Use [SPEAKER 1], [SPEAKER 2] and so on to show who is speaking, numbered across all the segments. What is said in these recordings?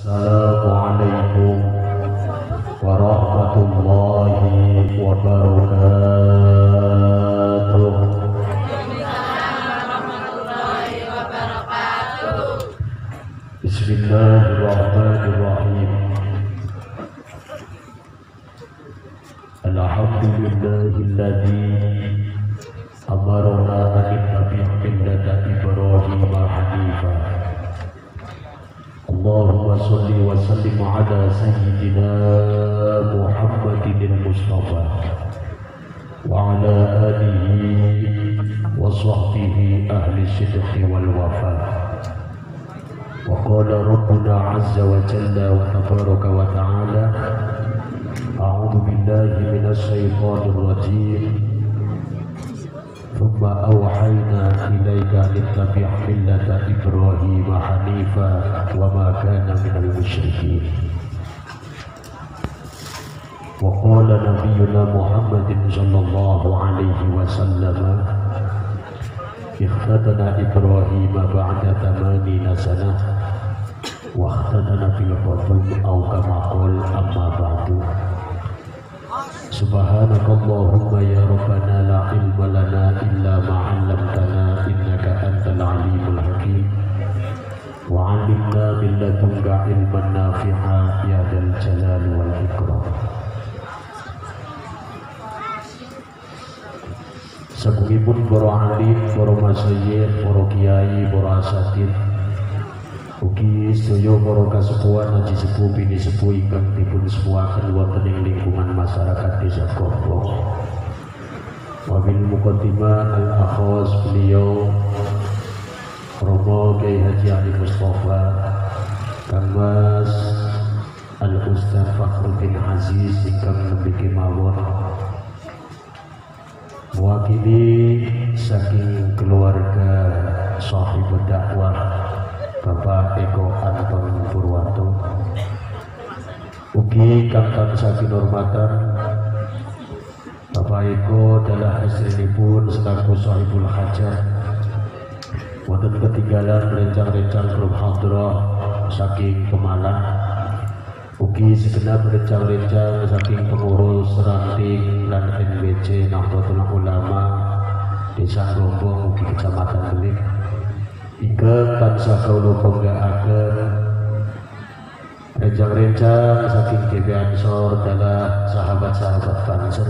[SPEAKER 1] Assalamualaikum warahmatullahi wabarakatuh. Bismillahirrahmanirrahim. Alhamdulillahilladzi amarna an nattabi'a millata Ibrahim hanifan. Allahumma sholli wa sallim ala sayyidina Muhammadin al-Mustafa wa ala alihi wa sahbihi ahli sidqi wal wafa. Wa qala rabbuna azza wa jalla wa tabaraka wa ta'ala, a'udzu billahi minasy syaithanir rajim. ثم أوحينا إليك أن اتبع ملة إبراهيم حنيفا وما كان من المشركين. وقال نبينا محمد صلى الله عليه وسلم اختتن إبراهيم بعد 80 سنة واختتن في القدوم أو كما قال أما بعد. Subhanakallahumma ya Rabbana la ilma lana illa ma 'allamtana innaka antal alimul hakim wa 'allimna min ladunka ilman nafi'a ya dzal jalali wal ikram. Sagungipun para alim, para masyayikh, para kiai, para asatidz, ugi sedaya para kasepuhan haji sepuh bini sepuh ingkang dipun sepuhaken wonten ing lingkungan masyarakat Desa Gombong. Wabil muqaddimah al-akhwas beliau Romo Kiai Haji Ali Mustafa Kang Mas Al-Ustaz Fakhruddin Aziz ingkang nembe kemawon mewakili saking keluarga sahibud dakwah Bapak Eko Anton Purwanto, ugi kang tansah kinurmatan Bapak Eko adalah istrinipun selaku sahibul hajat. Wonten ketinggalan rencang-rencang grup hadrah saking Pemalang, ugi segenap rencang-rencang saking pengurus ranting lan NWC Nahdlatul Ulama Desa Gombong ugi Kecamatan Belik. Ika tansah kaula penggaaken rencang-rencang saking GB Ansor adalah sahabat-sahabat Banser.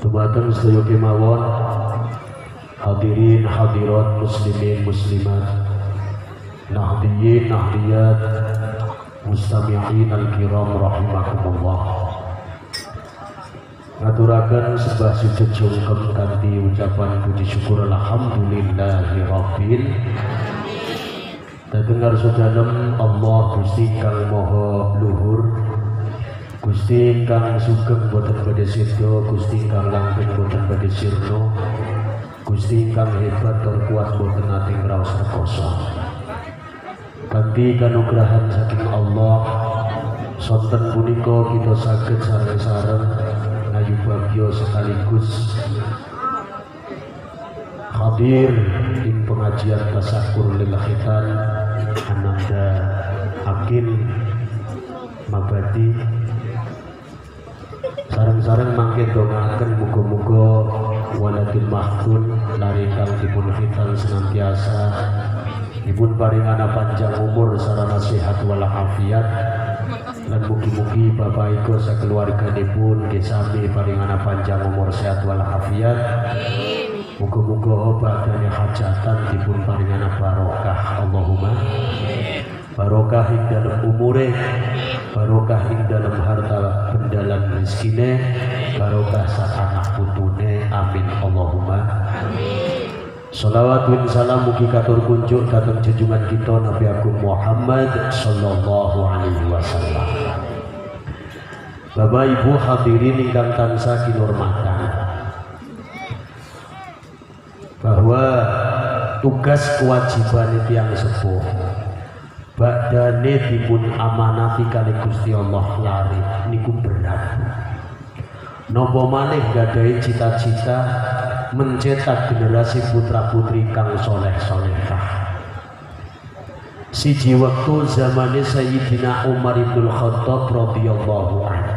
[SPEAKER 1] Dumateng sedaya kemawon hadirin hadirat muslimin muslimat, nahdiyin nahdiyat, mustami'in al-kiram rahimakumullah. Ngaturaken sebuah sujud sungkem kanthi ucapan puji syukur alhamdulillahi rabbil Dadengar sedanem Allah Gusti kang maha luhur, Gusti kang sugeng boten badhe sida, Gusti kang langgeng boten badhe sirna, Gusti kang hebat tur kuat boten nate ngraos rekoso. Kanthi kanugrahan saking Allah sonten punika kita saged sareng-sareng ayu bagyo sekaligus hadir di pengajian tasakur lil khitan Ananda Akil Mabadi. Sareng-sareng mangke dongaken muga-muga waladil mahfun lari kang dipun khitan senantiasa dipun paringana panjang umur sarana sehat walafiat. Dan mugi-mugi Bapak Iko sakeluarganipun sami paringana panjang umur sehat walafiat. Muga-muga badane hajatan dipun paringana barokah. Allahumma barokah ing dalam umure, barokah ing dalam harta pendalan rezekine, barokah sak anak putune. Amin Allahumma amin. Salawat wa salam mugi katur kunjuk dhateng junjungan kita Nabi Agung Muhammad sallallahu alaihi wasallam. Bapak Ibu hadirin ingkang tansah kinurmatan, bahwa tugas kewajiban tiyang sepuh badane dipun amanati kali Gusti Allah lari niku berat. Napa malih gadhahi cita-cita mencetak generasi putra putri kang soleh solehah. siji waktu zamane Sayyidina Umar ibn Khattab radhiyallahu anhu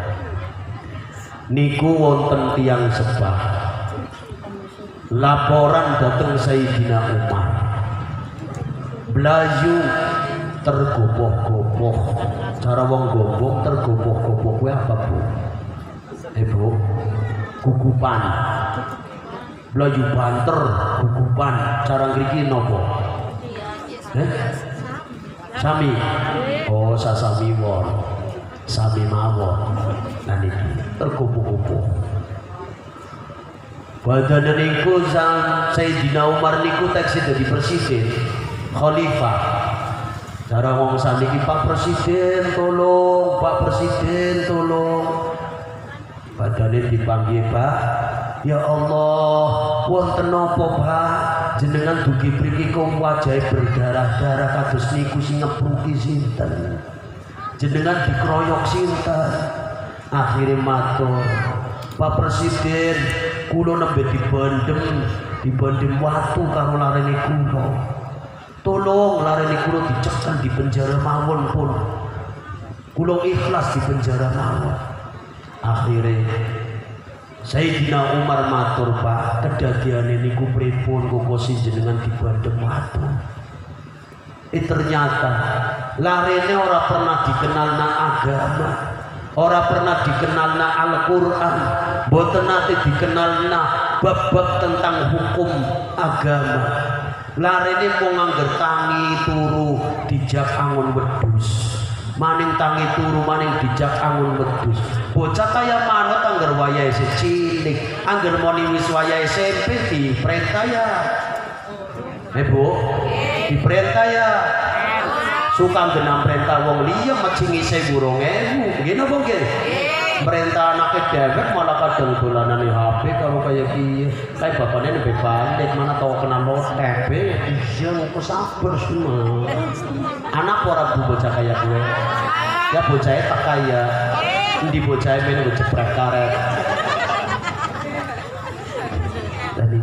[SPEAKER 1] niku wonten tiyang sebah laporan datang Sayyidina Umar belayu tergopoh-gopoh cara wong gopoh tergopoh-gopoh kuwi apa Bu? Bu gugupan belayu banter gugupan cara ngriki napa? Sami. Oh, sasami won. Sami mawon. Nah niki terkupu-kupu. Badane niku Sayyidina Umar niku taksih dadi presiden, khalifah. Cara wong saniki Pak Presiden tolong, Pak Presiden tolong. Badane dipanggil Pak. Ya Allah, wonten napa Pak? Jenengan dugi mriki kok wajahe berdarah-darah kados niku sing ngepruki sinten? Jenengan dikeroyok sinten? Akhire matur, Pak Presiden, kula nembe dibandem watu karo larene kula. Tolong larene kula dicekel di penjara mawon pun. Kula ikhlas di penjara mawon. Akhire Sayyidina Umar matur Pak, kedadiane niku pripun kok jenengan dibandem watu. Ternyata larene ora pernah dikenalna agama, ora pernah dikenalna Al-Qur'an, boten nate dikenalna bab-bab tentang hukum agama. Larene mung ngangger tangi turu dijak angon wedhus. Maning tangi turu maning dijak angon wedhus. Bocah kaya manut angger wayahe cilik, angger moni wis wayahe SMP diperintah ya. Bu, diperintah ya. Suka genam perintah wong liya mecingi 10.000. Nggih napa nggih? Perintah anake dewek malah kadang dolanane HP kalau kaya kiye. Kae bapakne nembe balik mana tau kena lotek. Iya kok sabar semua. Anak ora bocah kaya kowe. Ya bocahnya tak kaya. Endi bocahnya men jeprek karet. Tadi.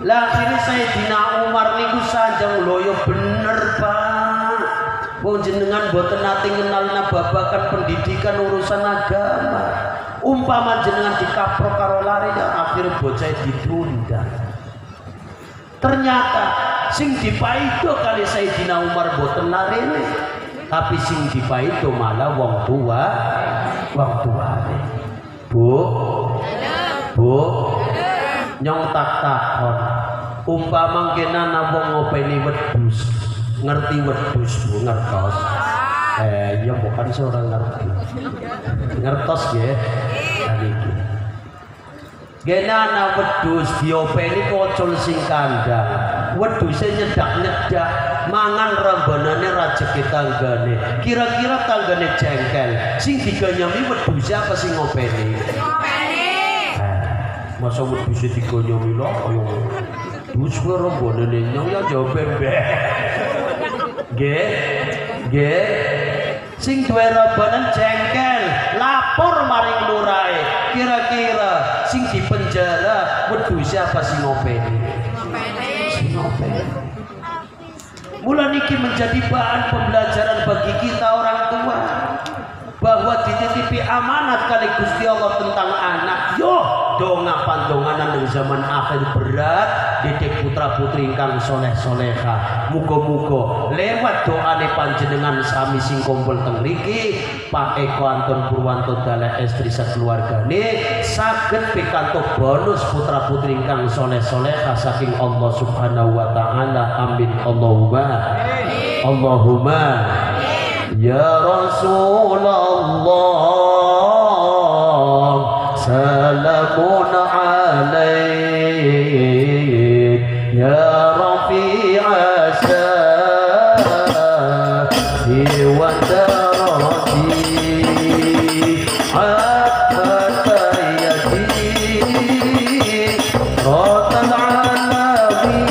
[SPEAKER 1] Lah akhirnya Sayyidina Umar niku sajeng loyo bener Pak. Wong jenengan boten nate ngenalna babagan pendidikan urusan agama. Umpama jenengan dikaprok karo lari ya akhirnya bocah ditunda. Ternyata sing dipaido kali Sayyidina Umar boten larene, tapi sing dipaido malah wong tua, wong tuane. Bu, nyong tak takon. Umpama kenana wong ngopeni wedhus, ngerti wedhus Bu, ngertos. Ya bukan seorang ngerti. Ngertos ya. Niki. Genana wedhus diopeni kocol sing kandang. Wedhuse nyedak-nyedak, mangan rambanane rajeki tanggane. Kira-kira tanggane jengkel. Sing diganyami wedhus apa sing ngopeni? Masa wedhus diganyami lho kaya dus karo bonene nyong ya jawab mbek. Nggih. Sing duwe rambanan jengkel, lapor maring lurahe. Kira-kira sing dipenjara wedhus apa sing ngopeni? Sing ngopeni. Mula niki menjadi bahan pembelajaran bagi kita orang tua bahwa dititipi amanat kali Gusti Allah tentang anak. Yo dongapan-donganan di zaman akhir berat didik putra-putri ingkang soleh-soleha. Muga-muga lewat doane panjenengan sami sing kumpul teng mriki Pak Eko Anton Purwanto dalah estri sakeluargane saged pikantuk bonus putra-putri ingkang soleh-soleha saking Allah Subhanahu wa taala. Amin Allahumma ya Rasulullah salamun alaik ya rafi'a sya'hi wa darati hatta yadi rotan alamin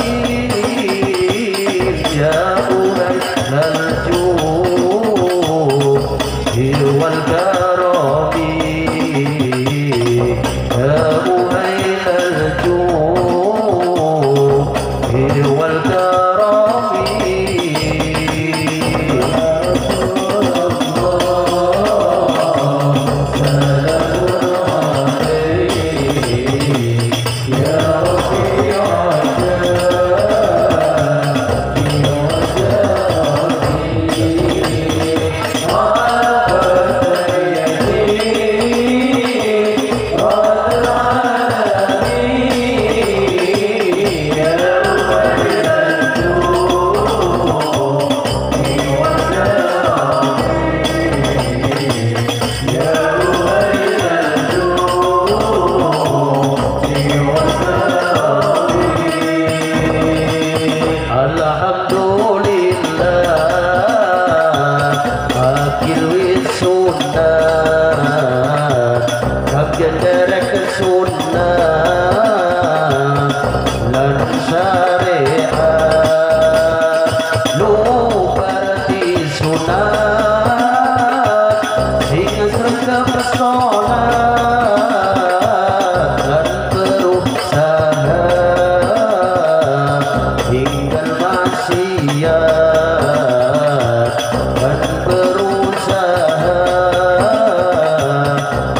[SPEAKER 1] ya ulai wal karami ya uhailal dan berusaha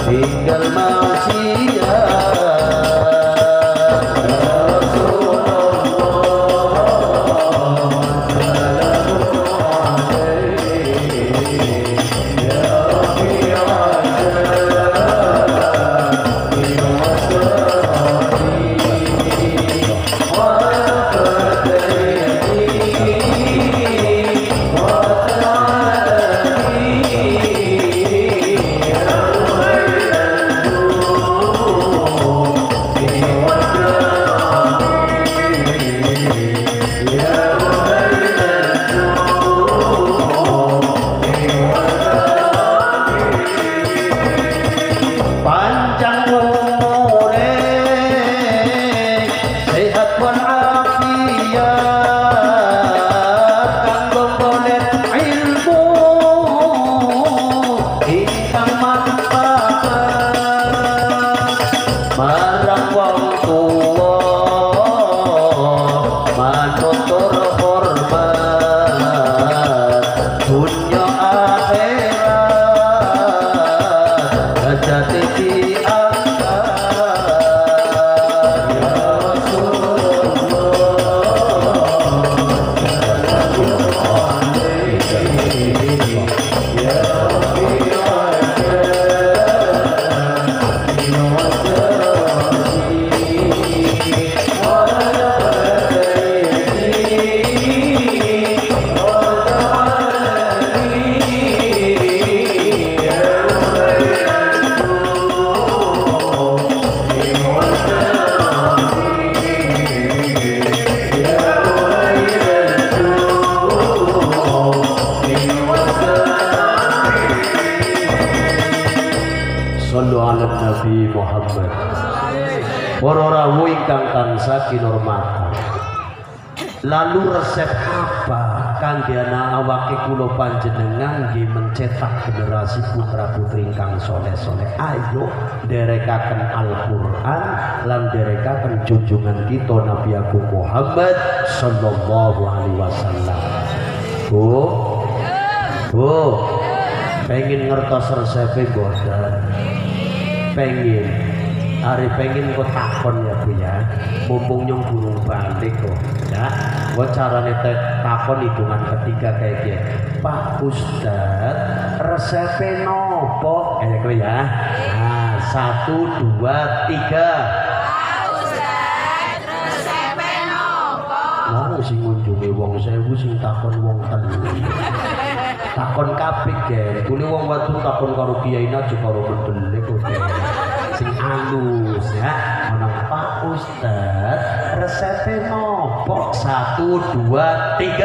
[SPEAKER 1] tinggal maksiat. Nabi Muhammad. Para rawuh ingkang tansah kinurmatan. Lalu resep apa kangge anak awake kula panjenengan nggih mencetak generasi putra putri ingkang saleh-saleh? Ayo derekaken Al-Qur'an lan derekaken junjungan kita Nabi Agung Muhammad sallallahu alaihi wasallam. Bu, pengen ngertos resepe boten? Pengen, hari pengen kok takon ya Bu ya, mumpung nyong burung balik kok ya. Kok carane takon hitungan ketiga kayak gini, Pak Ustad resepnya nopo? Kowe ya. Nah, 1, 2, 3.
[SPEAKER 2] Pak Ustad resepnya nopo?
[SPEAKER 1] Lah sing ngunjungi wong 1000 sing takon wong telu. Takon kapik ya, kuli wong watu takon karo kiai aja karo mendele kok. Sing halus ya. Ana Pak Ustad resepnya nopo? 1, 2, 3.
[SPEAKER 2] Pak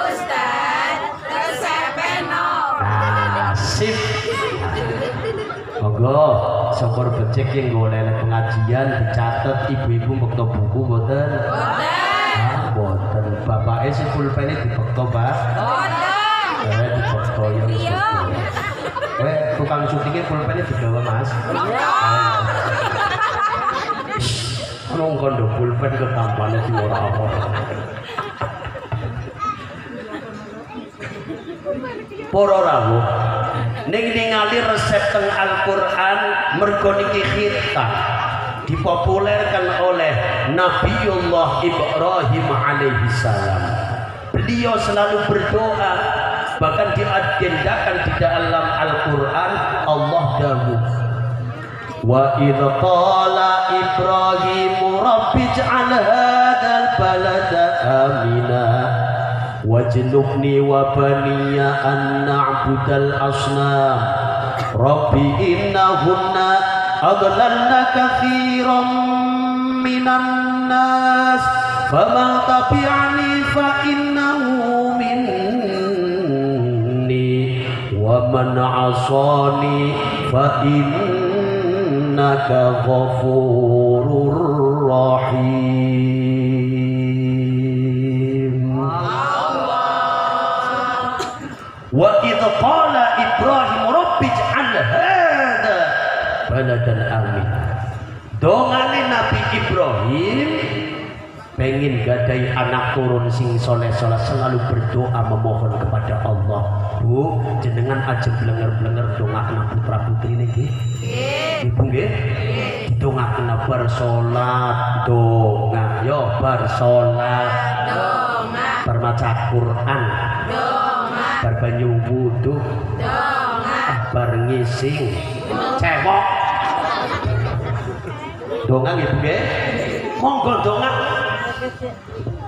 [SPEAKER 2] Ustad resepnya nopo?
[SPEAKER 1] Nah, sip. Monggo syukur becik yang golek pengajian dicatat ibu-ibu bekto buku boten?
[SPEAKER 2] Boten.
[SPEAKER 1] Boten. Bapake si pulpene dibekto, Pak?
[SPEAKER 2] Boten.
[SPEAKER 1] Dibekto yang syukur. Tukang syutingnya pulpennya digawa Mas. Nong kondo pulpen ketampannya di ora-ora. Para rawuh, ning ningali resep teng Al-Qur'an mergo niki khitam dipopulerkan oleh Nabiullah Ibrahim alaihi salam. Beliau selalu berdoa, bahkan diagendakan di dalam Al-Qur'an Allah dawuh, wa idh qala Ibrahim rabbij'al hadzal balada amina wajnubni wa baniya an na'budal asnam rabbi innahunna adlalna katsiran minan nas faman tabi'ani fa innahu minni wa man 'asani fa innaka ghafurur rahim. Wa idh qala Ibrahim rabbij'al hadza baladan amin. Dongane Nabi Ibrahim pengen gadai anak turun sing soleh selalu berdoa memohon kepada Allah. Bu, jenengan aja blenger-blenger dongakna putra putri niki. Ibu nggih. Dongakna bar salat donga, yo bar salat donga, bar maca Quran donga, bar banyu wudu donga, bar ngising cewek donga nggih nggih. Monggo donga.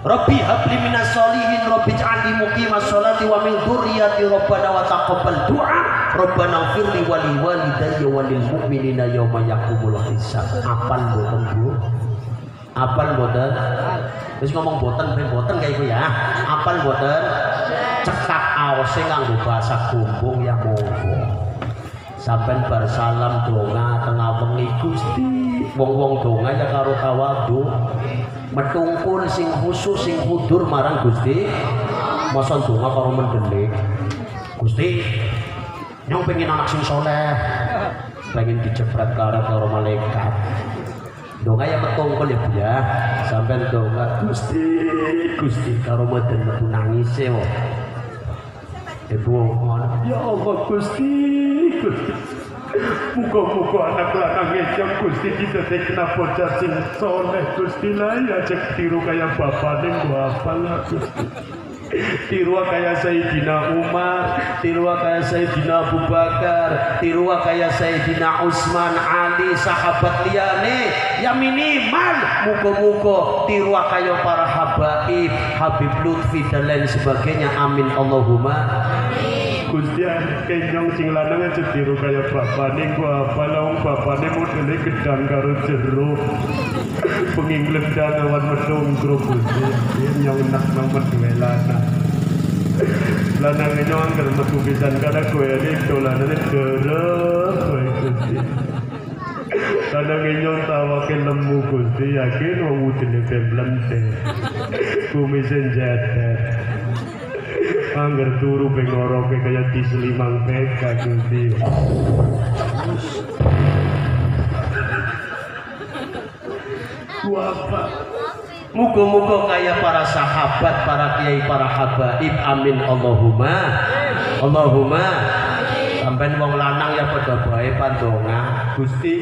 [SPEAKER 1] Rabbi habli minas solihin, Rabbi ij'alni muqimas sholati wa min dzurriyyati, Rabbana wa taqabbal du'a, Rabbana ighfirli wa li walidayya wa lil mu'minina yauma yaqumul hisab. Apal mboten Bu? Apal mboten? Wis ngomong boten kayak itu ya. Apal mboten? Cekak aose nganggo bahasa gumbung ya monggo. Sampai bar salam donga tengah wengi Gusti. Wong-wong donga ya karo tawadhu. Metungkul sing khusus sing hudur marang Gusti. Masa donga karo mendelik. Gusti, nyong pengen anak sing soleh. Pengen dijepret karo malaikat. Donga ya metungkul ya Bu ya. Sampai donga Gusti karo meden metu nangis e kok. Ibu ya Allah Gusti. Muga-muga anak lanang ejak Gusti didadekna bocah sing soleh Gusti lah ya cek tiru kaya bapane gua apalah Gusti. Tiru kaya Sayyidina Umar, tiru kaya Sayyidina Abu Bakar, tiru kaya Sayyidina Utsman, Ali, sahabat liyane ya minimal muga-muga tiru kaya para habaib, Habib Lutfi dan lain sebagainya. Amin Allahumma amin. Gusti kenyong sing lanang aja tiru kaya bapane gua apalah wong bapane modele gedang karo jeruk. Penging glendang awan medungkruk Gusti. Nyong nak nang medue lanang. Lanang nyong angger metu pisan kada kowe iki dolanane derep kowe Gusti. Lanang nyong tawake lemu Gusti yakin wong udine temblente. Kumise jedet. Angger turu pengoroke kaya diselimang peka Gusti. Apa? Muga-muga kaya para sahabat, para kiai, para habaib. Amin Allahumma Allahumma. Sampai wong lanang ya padha bae pandonga Gusti.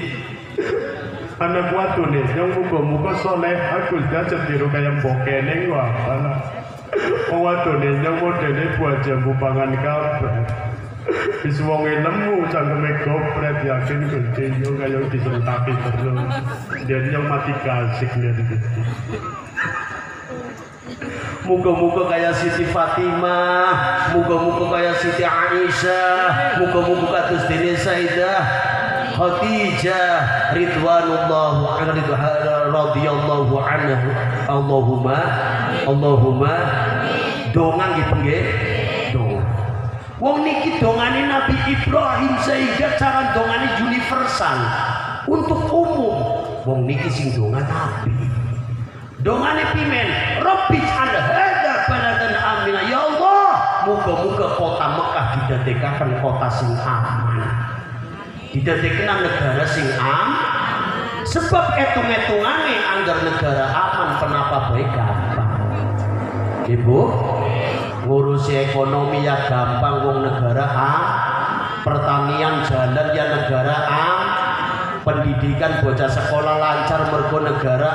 [SPEAKER 1] Anak wadone yang muga-muga soleh Gusti aja tiru kaya mbokene kok apalah. Wadone yang modele buat jambu pangan kabeh. Wis wong lemu cangkeme gopret yakin Gusti yo kaya disentaki terus. Dia yang mati kasih dari Gusti. Muga-muga kaya Siti Fatimah, muga-muga kaya Siti Aisyah, muga-muga kados dene Sayyidah Khadijah ridwanullah radhiyallahu anha. Allahumma donga nggih nggih. Donga. Wong niki dongane Nabi Ibrahim sehingga cara dongane universal untuk umum. Wong niki sing donga Nabi. Dongane pimen, Rabbi ij'al hadza baladan amina. Ya Allah, muga-muga kota Mekah didadekaken kota sing aman. Didadekaken negara sing aman. Sebab etung-etungane anggar negara aman kenapa baik gampang. Ibu, ngurusi ekonomi ya gampang wong negara pertanian jalan ya negara pendidikan bocah sekolah lancar mergo negara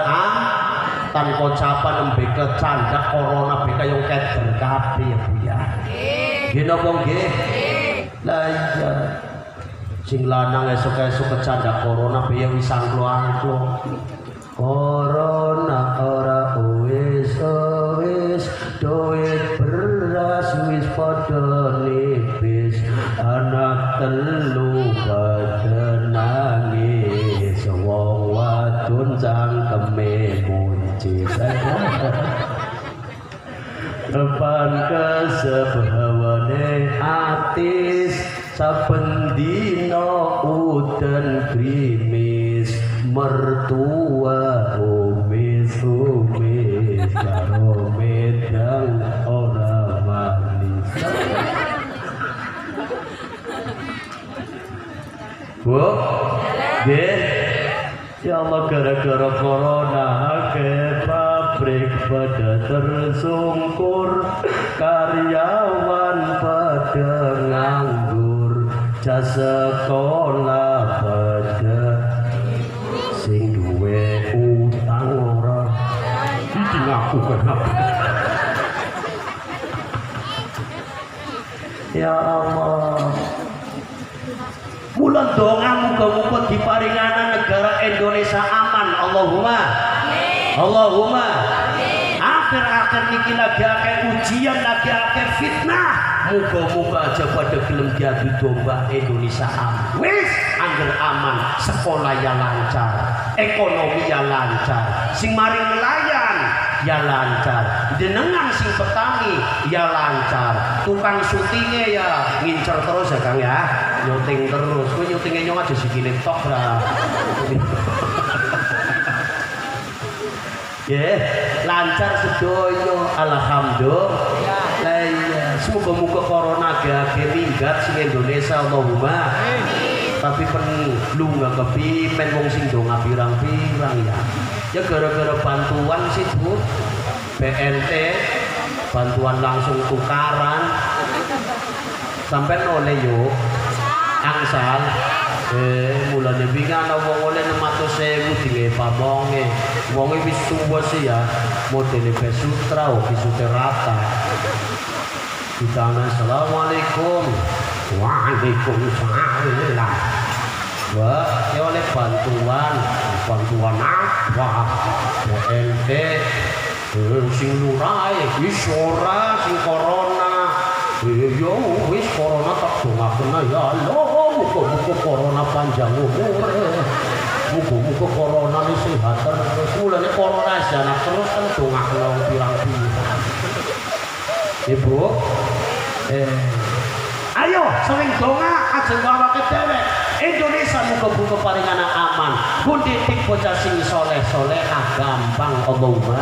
[SPEAKER 1] tanpa capan nembe kecandak corona beka yang keder kabeh ya Bu ya. Nggih napa nggih? Lah iya. Sing lanang esuk-esuk kecandak corona biya wis anglo-anglo. Corona ora wis duit beras wis padha nipis anak telu padha nangis wong wadon cangkeme kunci depan kesebawane atis saben dina udan grimis mertua umis karo medang ora manis. Bu, nggih. Ya Allah gara-gara corona akeh pabrik pada tersungkur, karyawan pada nganggur, jasa sekolah pada sing duwe utang ora. Iki ngaku kenapa? Ya Allah. Mulan donga muga-muga diparingana negara Indonesia aman. Allahumma amin. Allahumma amin. Akhir-akhir niki lagi akeh ujian, lagi akeh fitnah. Muga-muga aja pada gelem diadu domba Indonesia aman. Wis angger aman, sekolah ya lancar, ekonomi ya lancar, sing maring nelayan ya lancar, jenengan sing petani ya lancar, tukang syutingnya ya ngincer terus ya Kang ya, nyuting terus. Kowe nyutingnya nyong aja sikile tok ra. Ya, lancar sedoyo, alhamdulillah. Iya, semoga-moga corona gak minggat sing Indonesia, Allahumma. Tapi perlu nggak kepipen wong sing donga pirang-pirang ya. Ya gara-gara bantuan sih Bu, BNT, bantuan langsung tukaran, sampai oleh yuk, angsal. Mulanya bingung ana wong oleh 600.000 dinge pamonge. Wonge wis tuwa sih ya, modele Besutra bisute rata. Ditanya assalamualaikum. Waalaikumsalam. Wah, ya oleh bantuan apa? BNT sing lurai, wis ora sing corona. Yo wis corona tak dongakna ya Allah. Muga-muga corona panjang umur. Muga-muga corona ini sehat terus. Mulane corona jana terus kan dongakna pirang-pirang. Ibu, ayo sering donga ajeng awake dhewe. Indonesia muga-muga paringana aman. Bunditik bocah sing soleh-soleh gampang Allahumma.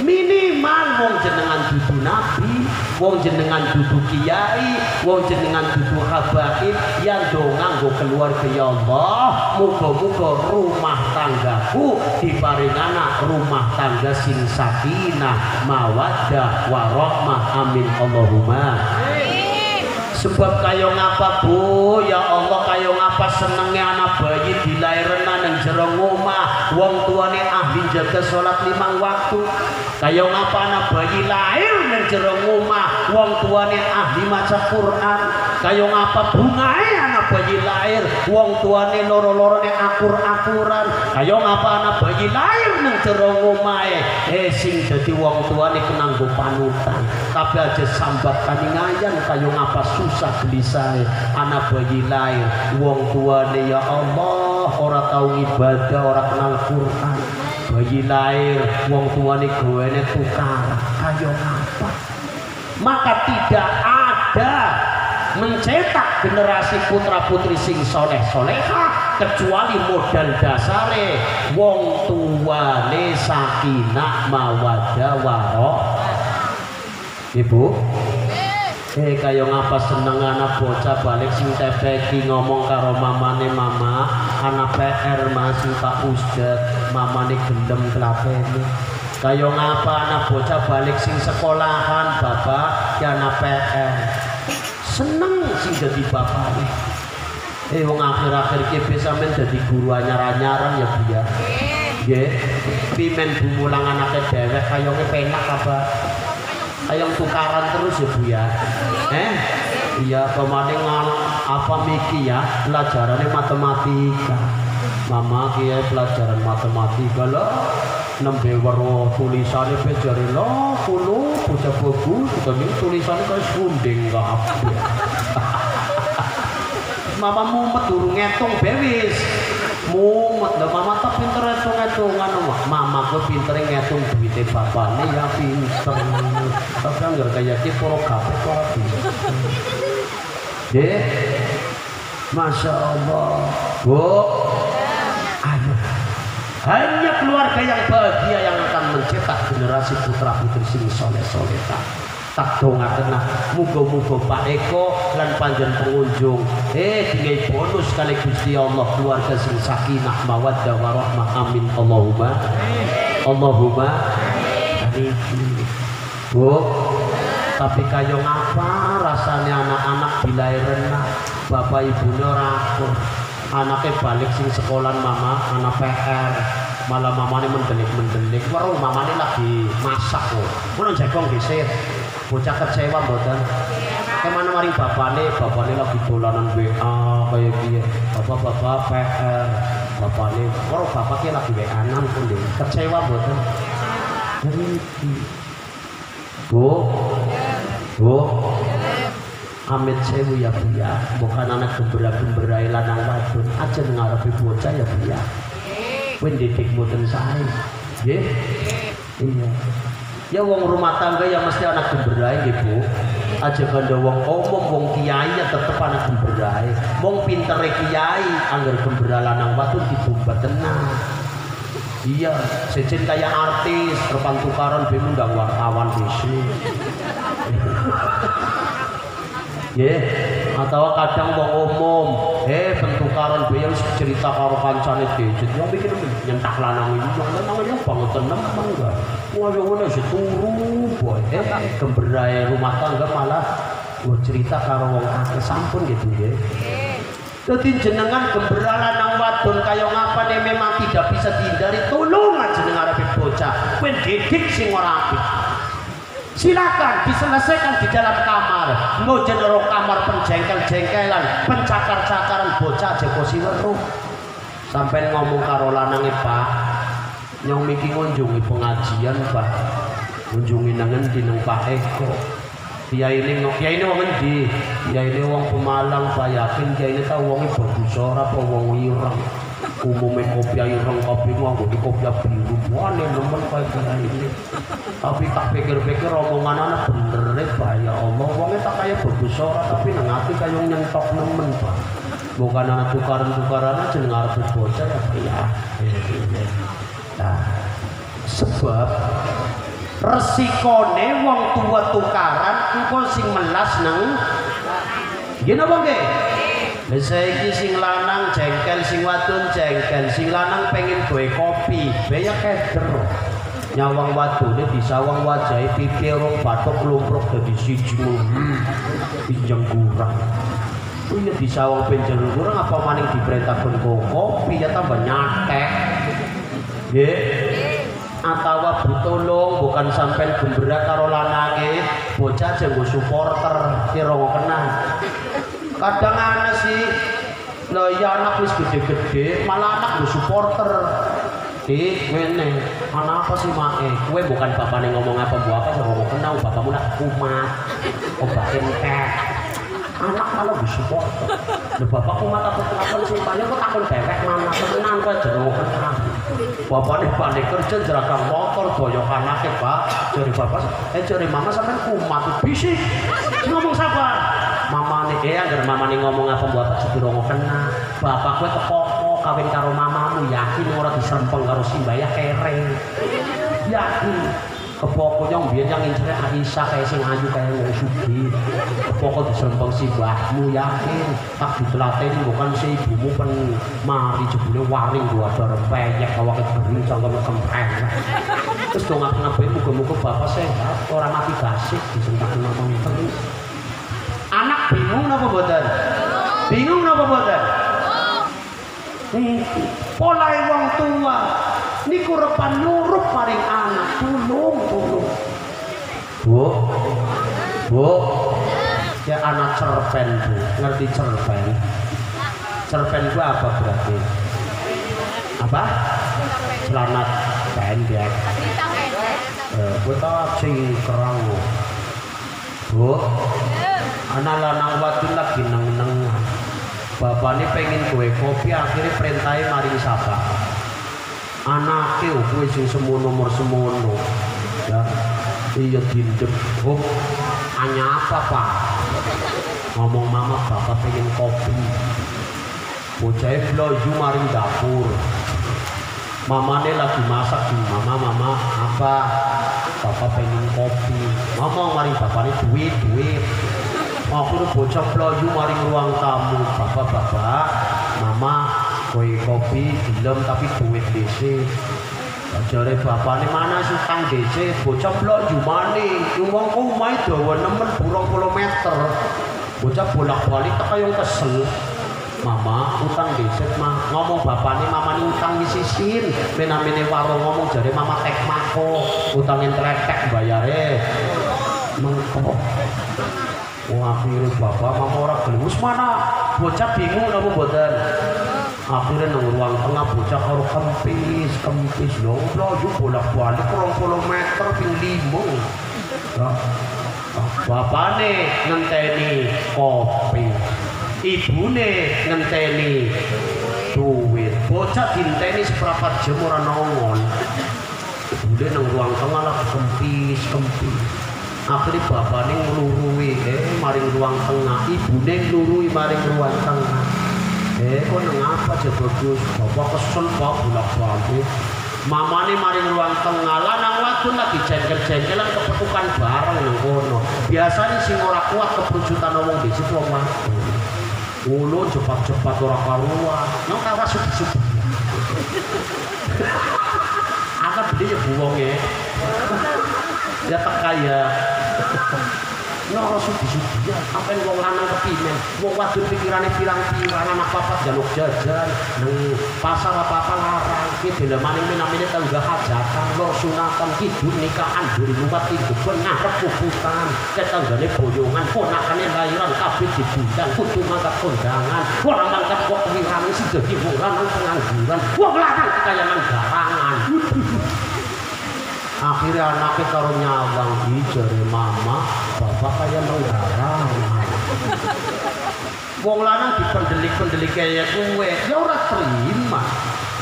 [SPEAKER 1] Minimal wong jenengan dudu nabi, wong jenengan dudu kiai, wong jenengan dudu habaib yang donga nggo keluarga ya Allah. Muga-muga rumah tanggaku diparingana rumah tangga sing sakinah, mawaddah, warahmah. Amin Allahumma. Sebab kayo ngapa Bu, ya Allah kayo ngapa senengnya anak bayi dilahirna nang jero omah, wong tuane ahli jaga salat 5 waktu. Kayo ngapa anak bayi lahir nang jero omah, wong tuane ahli maca Quran. Kayo ngapa bungae anak bayi lahir, wong tuane loro-lorone akur-akuran. Kayo ngapa anak bayi lahir nang jero omahe, sing dadi wong tuane kenanggo panutan. Tapi aja sambat kaningayan kayo ngapa susah gelisah anak bayi lahir wong tuane ya Allah ora tau ibadah, ora kenal Quran. Bayi lahir wong tuane gawene tukar. Kayo ngapa? Maka tidak ada mencetak generasi putra putri sing soleh solehah kecuali modal dasare wong tuane sakinah mawaddah warahmah. Ibu, kayo ngapa seneng anak bocah balik sing tepeki ngomong karo mamane, mama anak PR masih Pak Ustad, mamane gendem kelapene. Kayo ngapa anak bocah balik sing sekolahan bapak ya anak PR seneng sing dadi bapake. Wong akhir-akhir iki bisa men dadi guru anyar-anyaran ya Bu ya. Nggih, pimen bumulang anake dhewek kayone penak apa? Ayang tukaran terus ya Bu ya. Iya kemarin apa miki ya pelajarannya matematika. Mama kiai pelajaran matematika loh. Nembe waro tulisannya pejari loh kulo bocah bagus tapi tulisannya kayak sunding kabeh. Mama mumet durung ngitung bewis. Mumet lho mama tak pinter hitung-hitungan. Mama ku pinter ngitung duite bapakne ya pinter. Tapi anggere kaya iki poro kabeh ora pinter. Dek. Masya Allah. Bu. Ayo. Hanya keluarga yang bahagia yang akan mencetak generasi putra putri sing soleh-soleh. Tak dongaken muga-muga Pak Eko lan panjen pengunjung dingai bonus kali Gusti Allah keluarga sing sakinah mawaddah warahmah. Amin Allahumma. Allahumma iki. Bu, tapi kaya ngapa rasanya anak-anak dilairen bapak ibunya rakur. Anaknya balik sing sekolah mama, anak PR. Malah mamanya mendelik-mendelik. Waduh, mamanya lagi masak kok. Mana jagong disir. Bocah kecewa mboten. Kemana maring bapaknya lagi dolanan WA kayak gini. Bapak PR. Bapaknya, waduh bapaknya lagi WA-an pun deh. Kecewa mboten. Bu, amit sewu ya Bu ya, bukan anak gembera-gembera lanang wadon aja ngarepe bocah ya Bu ya. Kowe didik mboten sae. Nggih? Iya. Ya wong rumah tangga ya mesti anak gemberae nggih Bu. Aja kandha wong omong wong kiai ya tetep anak gemberae. Wong pintere kiai angger gembera lanang wadon dibumbat tenang. Iya, sejen kayak artis, repang tukaran be ngundang wartawan bisu. Ya, atau kadang wong umum, bentukaran be yang cerita karo kancane gadget, yang bikin nyentak lanang ini, lanangnya banget tenem enggak. Wah, yo ngono seturu, boy. Gemberae rumah tangga malah cerita karo wong akeh sampun gitu nggih. Dadi jenengan gembira lanang wadon kaya ngapane memang tidak bisa dihindari, tolong aja ngarepe bocah kowe didik sing ora apik. Silakan diselesaikan di dalam kamar. Mau jenero kamar penjengkel-jengkelan, pencakar-cakaran bocah aja kok siweruh. Sampai ngomong karo lanange, Pak, nyong miki ngunjungi pengajian, Pak. Ngunjungi nang endi nang Pak Eko. Kiai ini wong endi? Kiai ini wong Pemalang, Pak. Yakin kiai ini tau wong bagus ora apa wong ireng. Umume kopi ireng kopi nganggo kopi biru. Wane nemen kaya kiai ini. Tapi tak pikir-pikir omonganane bener Pak ya Allah. Wonge tak kaya bagus ora tapi nang ati kaya nyentok nemen, Pak. Bukan anak tukaran-tukaran jeneng arep bocah ya Pak ya. Nah, sebab resikone wong tua tukaran engko sing melas nang nggih napa nggih? Lah saiki sing lanang jengkel, sing wadon jengkel, sing lanang pengen gawe kopi, bayar keder. Nyawang wadone disawang wajahe pipi rong bathuk lumpruk dadi siji pinjeng kurang. Iya disawang pinjeng kurang apa maning diperintahkan kopi ya tambah nyatek. Nggih. Atawa butulung bukan sampai gembira karo lanange bocah jenggo supporter kira kenal. Kadang ana sih lho ya anak wis gede-gede malah anak go supporter. Ngene, ana apa sih mae? Kowe bukan bapakne ngomong apa bu apa ngomong kenal bapakmu nak kumat. Obat entek. Anak malah go supporter. Lho bapakku mata takon sing paling kok takon dewek mana tenan kowe jero kenal. Bapaknya balik kerja jerakang motor doyok anaknya Pak. Jari bapak, jari mama sampai kumat bisik. Ngomong sabar. Mama nih agar mama nih ngomong apa buat sepiro kena. Bapak gue kepoko kawin karo mamamu yakin orang diserempeng karo simbaya kere. Yakin. Kepoko yang biar yang incernya Aisyah kayak sing ayu kayak wong sugih. Kepoko diserempeng si mbahmu yakin. Tak ditelateni bukan si ibumu pen mari jebule waring gua ada rempeyek awake bering cangkem kempeng. Terus dong ngapain muga-muga bapak sehat orang mati gasik disentak ngomong terus. Anak bingung napa mboten? Bingung napa mboten? Pola wong tua niku repan nyurup maring anak tulung. Bu, ya anak cerpen Bu, ngerti cerpen? Cerpen itu apa berarti? Apa? Celana pendek. Kita sing kerang Bu. Anak lanang wadon lagi neng-nengan. Bapaknya pengen gawe kopi akhirnya perintahnya maring sapa. Anaknya kowe sing semono ya. Iya dindep. Hanya apa Pak? Ngomong mama bapak pengen kopi. Bocahnya bloju maring dapur. Mamane lagi masak di mama apa? Bapak pengen kopi. Ngomong maring bapaknya duit. Aku udah bocah bloju maring ruang tamu. Bapak, mama kopi dilem tapi duit dhisik. jare bapane mana utang DC bocah blok jumane wong omahe dawa nemen 20 meter bocah bolak-balik tak kaya kesel mama utang DC mah ngomong bapane mamane utang wis isin menamene warung ngomong jare mama tek mako utang entretek bayare mengko wah akhirnya bapak mama ora gelem wis mana bocah bingung napa mboten akhirnya nang ruang tengah bocah karo kempis lho mlayu bolak-balik 20 meter ping 5 bapane ngenteni kopi ibune ngenteni duit bocah dinteni seprapat jam ora nongol ibune nang ruang tengah lah kempis akhirnya bapane nglurui maring ruang tengah ibune nglurui maring ruang tengah kok nang apa aja bagus bapak kesel pak bolak-balik mamane maring ruang tengah lanang wadon lagi jengkel-jengkelan kepetukan bareng nang kono biasanya sing ora kuat keprujutan wong di situ wong wadon ngono cepat-cepat ora karuan nang kawas sugi-sugi akan beli ya buwonge ya tak kaya noro sugi-sugi ya apa yang wong lanang kepimen wong wadon pikirane pirang-pirang anak papat jaluk jajan nang pasar apa-apa larang ki delemane menamine tangga hajatan lor sunatan kidul nikahan duri lumat hidup ngarep kubutan tetanggane boyongan ponakane lahiran kabeh dibundang kudu mangkat kondangan ora mangkat kok wirane sing dadi wong lanang pengangguran wong lanang kekayangan garangan akhirnya anaknya karo nyawang jare mama bapak kaya menggarang wong lanang dipendelik-pendelik kaya kuwe ya ora terima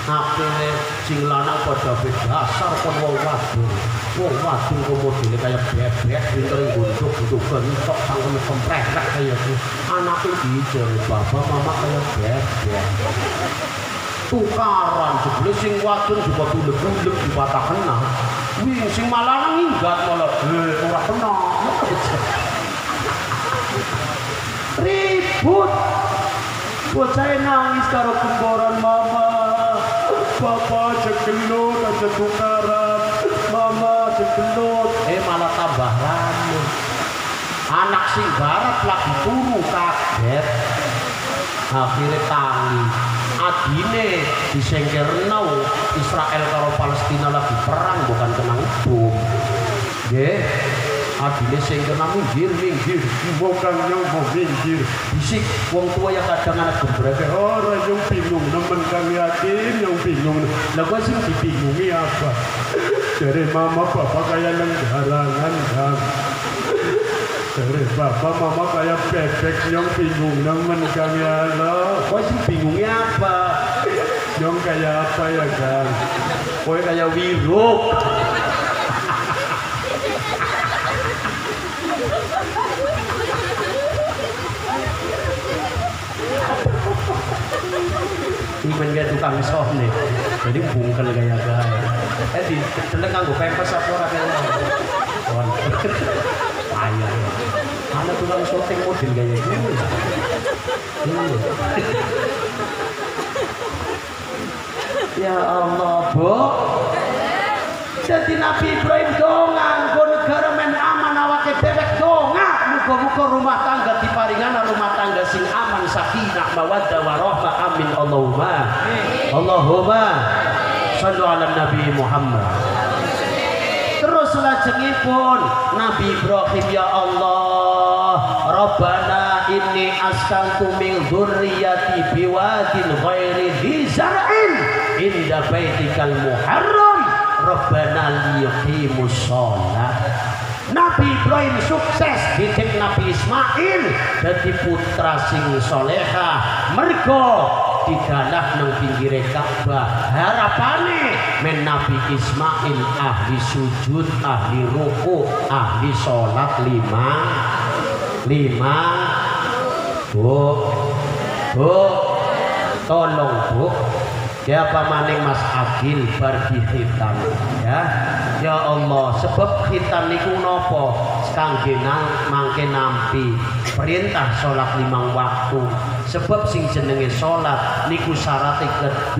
[SPEAKER 1] akhirnya sing lanang pada dasar kon wong wadon kok modele kaya bebek pinter ngunduk bentuk sangkem komprek kaya ku anaknya jare bapak mama kaya bebek tukaran jebule sing wadon juga tulek-tulek dipatah kena wih sing malah nginggat malah ora kena ribut bocah nangis karo kemboran mama bapak jegelut aja tukaran mama jegelut malah tambah rame anak sing barat lagi turu kaget akhirnya tangi adine disengkerno Israel karo Palestina lagi perang bukan kenang bom nggih adine sengkerno minggir wong kang nyoba minggir bisik wong tua yang kadang anak gembreke ora yang bingung nemen kang yakin yang bingung lha kok sing dibingungi apa dari mama bapak kaya nang garangan kan dari bapak mama kayak bebek yang bingung nemen kang ya lo kok sih bingungnya apa yang kayak apa ya kan kok kayak wiruk ini menjadi tukang soh nih jadi bungkel gaya-gaya di telek nganggo pempes apa ora kaya ayah ada tukang syuting model gaya gini ya Allah bu jadi Nabi Ibrahim dongang go negara men aman awake dewek donga muga-muga rumah tangga diparingan rumah tangga sing aman sakinah mawaddah warahmah amin Allahumma shallu ala Nabi Muhammad. Terus lajengipun Nabi Ibrahim ya Allah Rabbana inni askantu min dzurriyyati biwadin ghairi dzi zar'in inda baitikal muharram Rabbana liyuqimus shalah. Nabi Ibrahim sukses didik Nabi Ismail dadi putra sing solehah mergo didalah nang pinggire Ka'bah harapane men Nabi Ismail ahli sujud ahli ruku ahli sholat lima bu tolong bu Ya pamaning Mas Agil bar khitan ya. Ya Allah, sebab khitan niku napa? Kangge mangke nampi perintah salat 5 waktu. Sebab sing jenenge salat niku syarat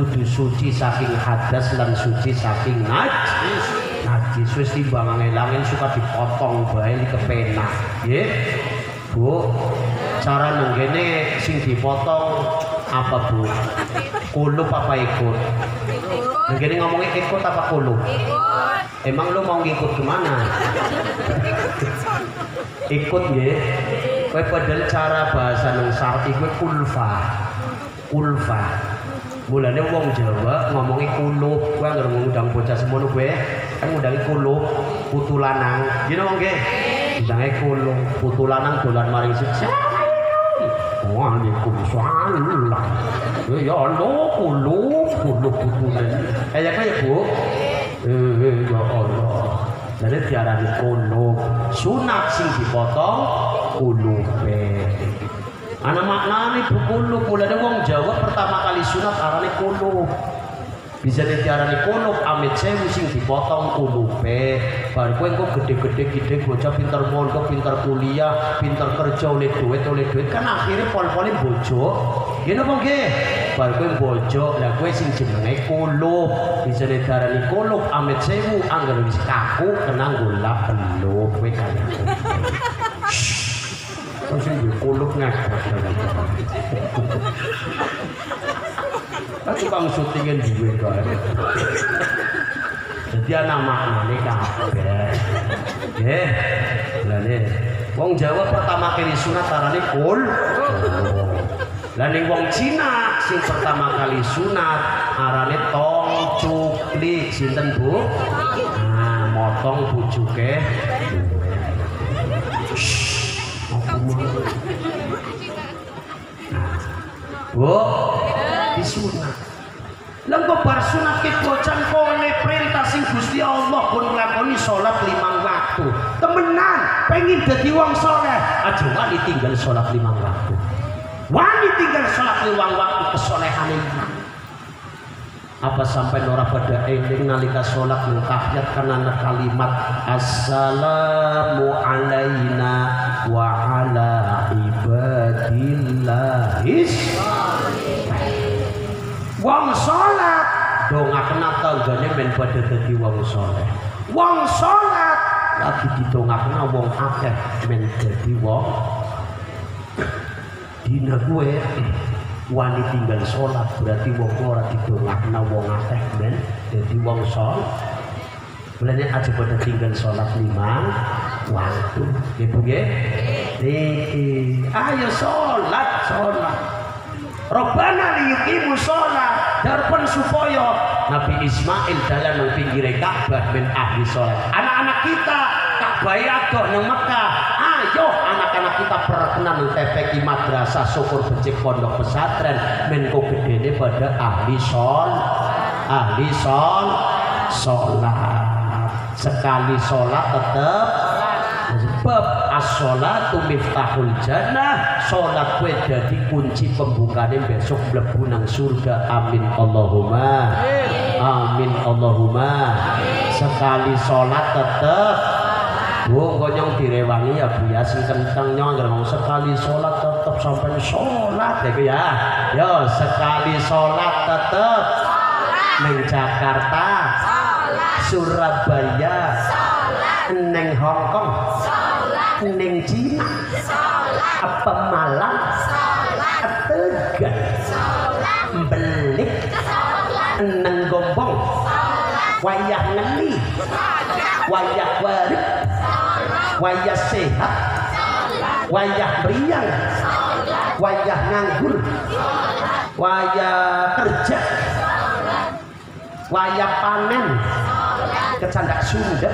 [SPEAKER 1] kudu suci saking hadas lan suci saking najis. Najis wis timbangan langit suka dipotong bae kepenak. Nggih. Bu, cara nenggene sing dipotong apa Bu? Kulup apa ikut? Nenggene ngomongnya ikut apa kulup? Ikut. Emang lu mau ngikut kemana? Ikut ya. Kowe padahal cara bahasa nang sarti kowe kulfa. Kulfa. Mulane wong Jawa ngomongi kulup, kowe anggere ngundang bocah semono kowe kan ngundangi kulup, putu lanang. Gini wong nggih. Ngundangi kulup, putu lanang dolan maring siji. Waalaikumsalam. Ya Allah, kulup putu. Kayak apa ya Bu? Ya Allah. Jadi diarani kulup. Sunat sing dipotong kulupe. Ana maknane kulup. Mulane wong Jawa pertama kali sunat arane kulup. Bisa diarani kulup amit sewu sing dipotong kulupe. Bar kowe engko gede-gede bocah pinter mondok, pinter kuliah, pinter kerja oleh duit kan akhirnya pol-pole bojo. Ngene apa nggih? Bar kowe bojo, lah kowe sing jenenge kulup. Bisa diarani kulup amit sewu anggere wis kaku kena golak pelup kowe kaya. Kok sing kulup ngakak. Aku bang syutingin duwe kae. Dadi ana maknane kabeh. Nggih. Lah wong Jawa pertama kali sunat arane kul. Lah ning wong Cina sing pertama kali sunat arane tong cukli. Sinten Bu? Nah, motong bujuke. Bu, disunat. Lengko bar sunat ke bocan kone perintah sing Gusti Allah pun nglakoni salat 5 waktu. Temenan pengen dadi wong saleh, aja wani tinggal salat 5 waktu. Wani tinggal salat 5 waktu kesolehane iman. Apa sampai ora pada eling nalika salat nang tahiyat karena kalimat assalamu alaina wa ala ibadillahis. Wong salat dongakna tanggane men padha dadi wong saleh. Wong salat lagi didongakna wong akeh men dadi wong. Dina kuwe wani tinggal salat berarti wong ora didongakna wong akeh men dadi wong saleh. Mulane aja padha tinggal salat 5 waktu. Nggih Bu nggih? Niki ayo salat. Robbana liyuqimu sholat darpan supaya Nabi Ismail dalam nang pinggire Ka'bah ben ahli sholat. Anak-anak kita Ka'bah adoh nang Mekah. Ayo anak-anak kita perkenan nang TPQ madrasah syukur becik pondok pesantren men kok gedene pada ahli sholat. Sekali sholat tetap sebab as-sholatu miftahul jannah. Sholat kue dadi kunci pembukane besok mlebu nang surga. Amin Allahumma amin Allahumma. Sekali sholat tetep Bu konyong direwangi ya Bu ya sing kenceng nyong ngomong sekali sholat tetep sampai sholat ya. Yo sekali sholat tetep ning Jakarta, Surabaya, neng Hongkong, neng Cina, apa Malang, Tegal, Belik, neng Gombong, wayah ngeli, wayah warib, wayah sehat, wayah meriang, wayah nganggur, wayah kerja, wayah panen, kecandak Sunda,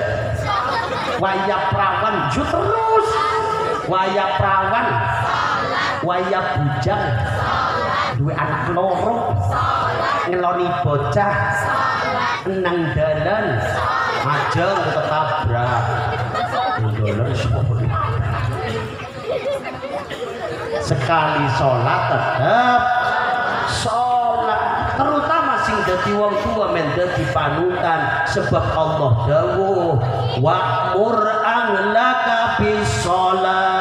[SPEAKER 1] wayah perawan terus, wayah perawan, wayah bujang, dua anak loro, ngeloni bocah, nang dalan, ajeng ketabrak, dolar sekali sholat tetap sholat, terutama sing sing dadi wong tua men dadi panutan sebab Allah dawuh wa'mur ahlaka bis-shalah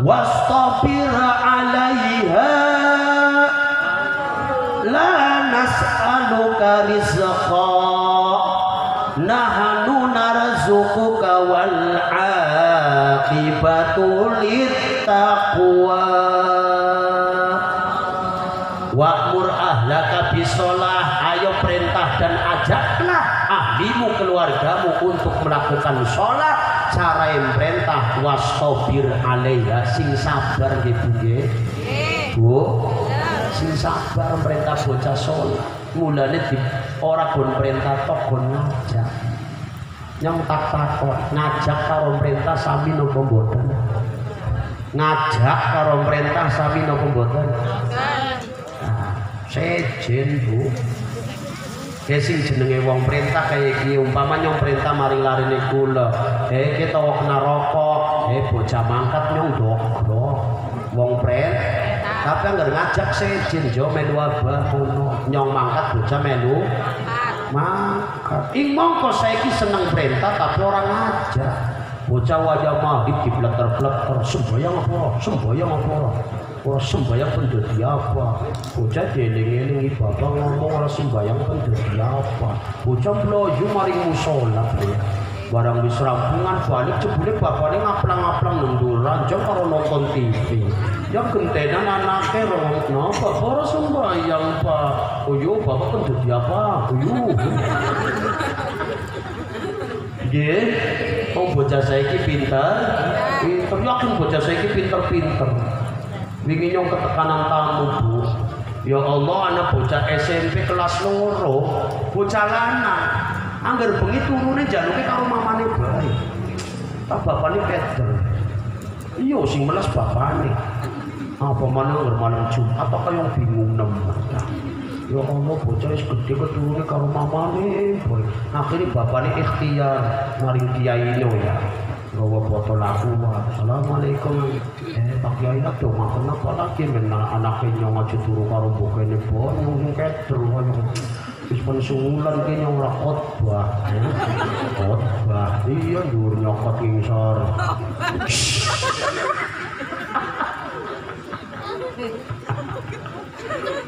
[SPEAKER 1] wastabir 'alaiha la nas'aluka rizqa nahnu narzuquka wal 'aqibatu littaqwa wa'mur ahlaka bisolah, ayo perintah dan ajaklah ahlimu keluargamu untuk melakukan sholat. Cara yang perintah wastabir alaiha, sing sabar gitu nggih Bu, sing sabar perintah bocah sholat. Mulane di ora gon perintah tok gon ngajak. Nyong tak takon, ngajak karo perintah sami napa mboten? Ngajak karo perintah sami napa mboten? Sejen Bu, sing jenenge wong perintah kaya iki umpama nyong perintah mari larine kula kita kena rokok bocah mangkat nyong dogro wong perintah tapi anggar ngajak sejen jo melu abah ngono nyong mangkat bocah melu mangkat ing mongko saiki seneng perintah tapi orang ngajak bocah wajah maghrib dipleter-pleter sembayang apa ora sembayang pendodi apa bocah dieling-eling bapak ngomong ora sembayang pendodi apa bocah mloyu maring musala barang wis rampungan balik jebule bapakne ngaplang-ngaplang nundur ranjang karo nonton TV ya gentenan anake rono bapak ora sembayang Pak oh yo bapak pendodi apa oh yo nggih oh bocah saiki pinter yakin bocah saiki pinter wingi nyong ketekanan tamu Bu ya Allah anak bocah SMP kelas loro bocah lanang anggar bengi turune jaluke karo mamane bae tak bapane keder iya sing meles bapane apa maneh anggar malam Jumat apa yang bingung nemen ya Allah bocah wis gedhe keturune karo mamane bae akhire bapane ikhtiar maring kiai ya gawa foto laku assalamualaikum Pak Kiai nak dong kenapa lagi menang anaknya nyong aja turu karo bokene bo nyong keder wis pensungulan ki nyong ora khotbah iya dhuwur nyokot ngisor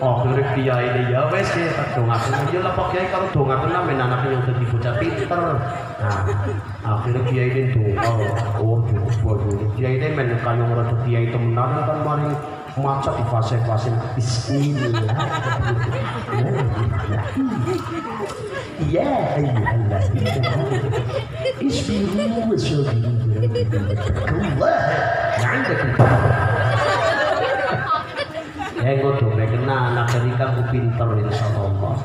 [SPEAKER 1] akhirnya kiai ini ya wes ya dongaken aja lah Pak Kiai kalau dongaken lah men anaknya yang dadi bocah pinter nah akhirnya kiai ini donga oh dulu kiai ini men kayong rada kiai temenan kan mari maca di fase-fase bismillah ya ayyuhalladzina isbiru wa sabiru Allah na'indakum engko dome kena anak dari kamu pinter insyaallah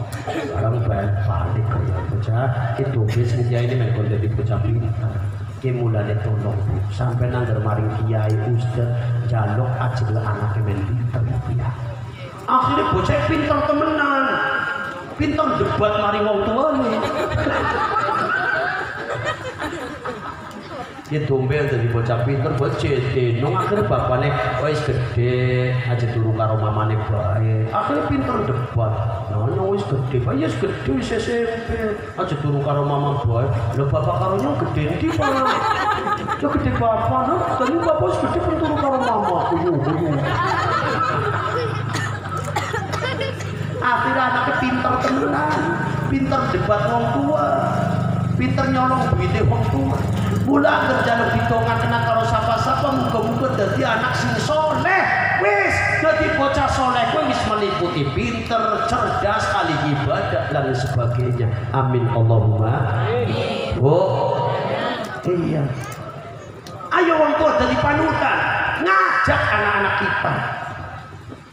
[SPEAKER 1] barang balik ya bocah itu bis kiai ini men dadi bocah pinter ki mulane tolong Bu sampai nangger maring kiai ustaz jaluk ajeng anake men pinter ya akhirnya bocah pinter temenan pinter debat maring wong tuane ya dombe dari bocah pinter bocah nong akhirnya bapaknya wis gede aja turu karo mamane bae akhirnya pinter debat nyong wis gede bae wis gede wis SMP aja turu karo mama bae lho bapak karo nyong gede ndi Pak yo gede bapak lho tadi bapak wis gede pun turu karo mama uyu akhirnya anaknya pinter temenan pinter debat wong tua pinter nyolong duitnya wong tua mula kerja lebih tonga kena karo sapa-sapa muga-muga dadi anak sing soleh wis dadi bocah soleh wis meliputi pinter cerdas ahli ibadah dan sebagainya amin Allahumma oh iya ayo wong tua dadi panutan ngajak anak-anak kita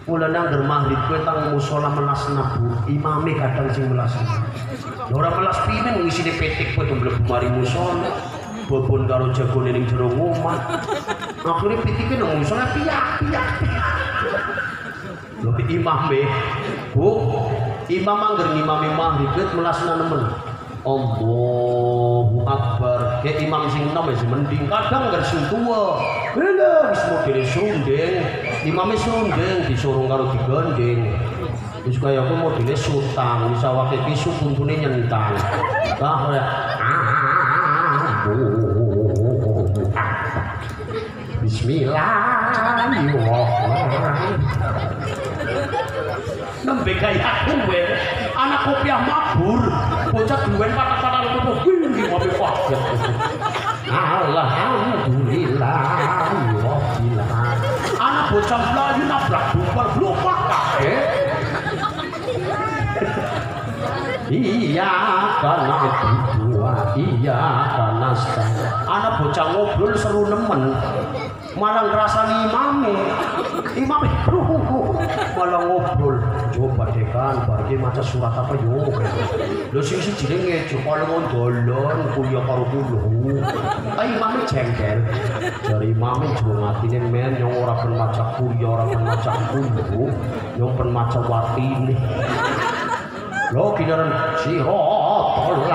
[SPEAKER 1] mula nangger maghrib kowe tang musala melas nabu imame kadang sing melas ora melas pinen ngisine petik kowe mlebu mari musala bobon karo jagone ning jero omah akhire pitike nang musala piyak lho imame Bu imam angger ngimami maghrib melasna nemen Allahu Akbar ke imam sing nom wis mending kadang ngger sing tuwa lha wis modele sundeng. Imame sundeng disuruh karo digandeng. Wis kaya aku modele sutang, wis awake pisu puntune nyentang. Lah ora. Bismillahirrahmanirrahim. Nembe kaya kowe anak kopiah mabur, bocah duwen patak-patak opo kuwi mobil kaget. Alhamdulillah rabbil alamin. Anak bocah mlayu nabrak bumper blopak kabeh. Iya karena berdua, iya karena nasta'in. Anak bocah ngobrol seru nemen, malah ngerasani imame malah ngobrol. Coba deh kan, barge maca surat apa yo? Lo sing siji ngejo kalau ngondolon kuliah karo kulo. Imame jengkel, dari imame jero ngatine men yang ora pen maca kuliah, ora pen maca kulo, yang pen maca watine. Lo kinaran sirotol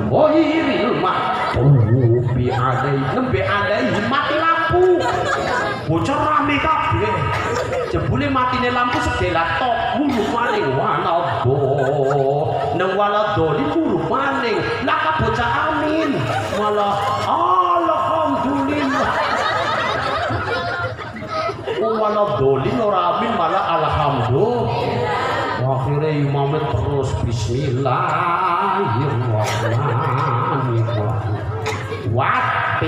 [SPEAKER 1] oh iril maktubi adai nembe adai mati lampu bocor rame kabeh jebule matine lampu sedelat tok mulu maning wanado nang walado liburu maning laka bocah amin malah alhamdulillah walau dolin ora amin malah alhamdulillah. Akhirnya imamnya terus bismillahirrahmanirrahim. Wati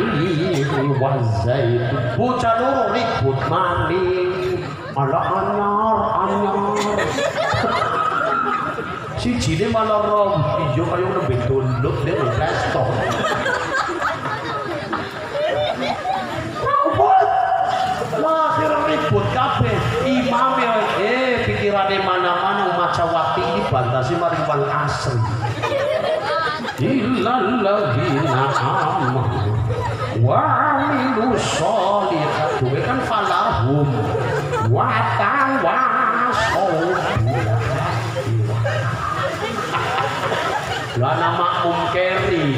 [SPEAKER 1] wazaitu bocah loro ribut maning ala anyar sijine malah rom ijo kaya nembe tunduk dene resto. Ribut kabeh imame pikirane mana-mana maca waktu ini bantasi mari wal asri illal ladzina amanu wa amilus sholihat duwe kan falahum wa tawassaw lah nama keri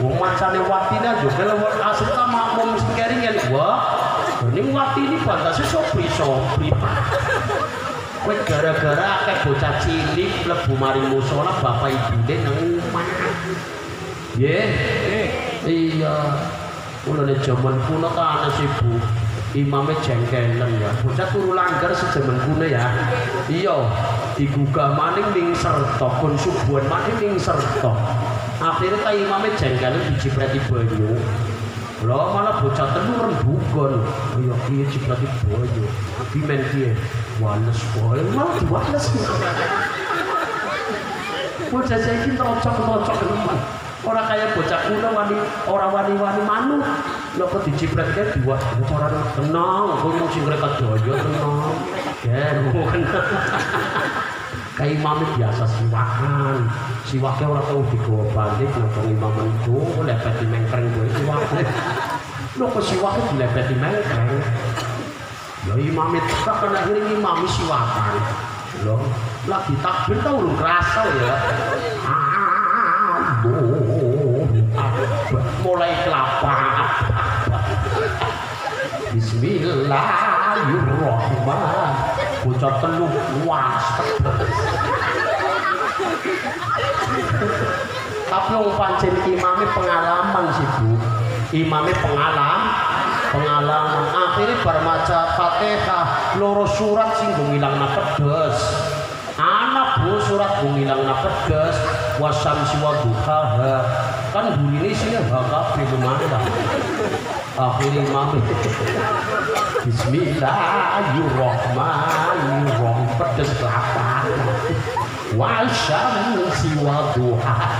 [SPEAKER 1] wong macane watine juga lewat asri ta makmum keri ngene wah ini waktu ini batasnya sopri kowe gara-gara akeh bocah cilik mlebu mari musala bapak ibune nang omah nggih iya ulane jaman kuno kan ana sibu imame jengkelen ya bocah turu langgar sejaman kuno ya iya digugah maning ning serta kon subuhan maning ning serta akhirnya ta imame jengkelen dijipreti banyu. Lho malah bocah telu rembugan. Ayo piye ciprati boyo. Dimen piye? Wales boyo malah diwales. Bocah saiki trocok-trocok temen. Ora kaya bocah kuno ora wani-wani manut. Lho kok dicipretke diwak cara tenang, kowe mung sing rekat boyo tenang. Gen kayak imam biasa siwaknya orang tahu digawa balik nonton imam itu lepeti mengkring gue siwaknya lo kok siwaknya dilepeti mengkring ya imam itu kan akhirnya imam siwakan lo lagi takbir tau lu kerasa ya mulai kelapa bismillahirrahmanirrahim bocah telu luas tapi wong pancen imame pengalaman sih Bu imame pengalaman akhirnya bar maca Fatihah loro surat sing ngilangna pedes anak Bu surat ngilangna pedes wasyamsi wadduhaha kan burine sini kabeh lumayan akhirnya imame bismillahirrahmanirrahim pedes kelapa wasyamsi wadduhaha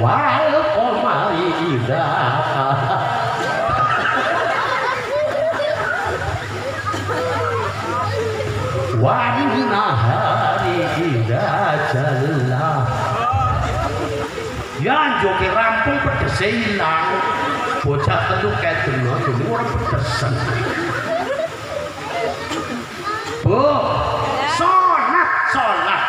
[SPEAKER 1] wal qamari idza wan nahari idza jalla ya joke rampung pedese ilang bocah telu kedeno dene ora pedesan Bu sholat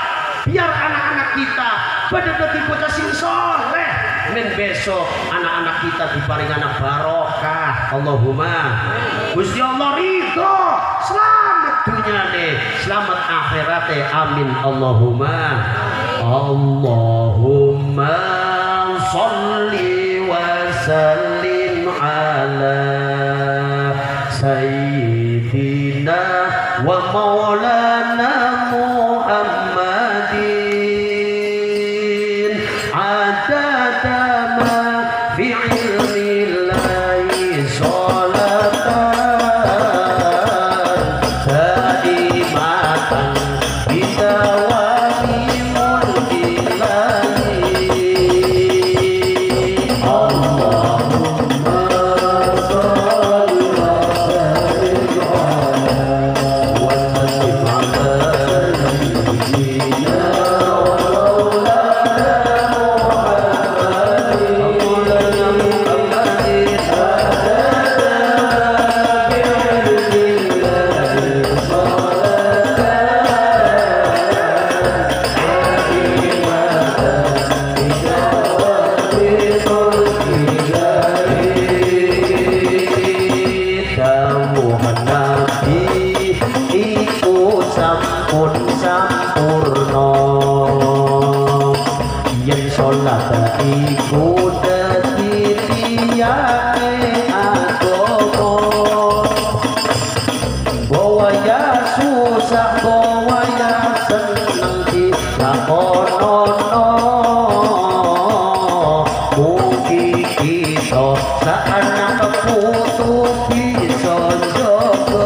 [SPEAKER 1] biar anak-anak kita pada dadi bocah sing soleh ben besok anak-anak kita diparing anak barokah. Allahumma. Gusti Allah ridho, selamat dunyane, selamat akhirate. Amin Allahumma. Allahumma sholli wa sallim ala sayyidina wa maulana Muhammadin adada ma fi ilmillahi sholatan daimatan bidawami mulkillahi. Allahumma sholli wa sallim sampurno yen salat iku dadi tiyane agama bawa ya susah bawa ya seneng dilakonono mugi kita saana keputu bisa jaga.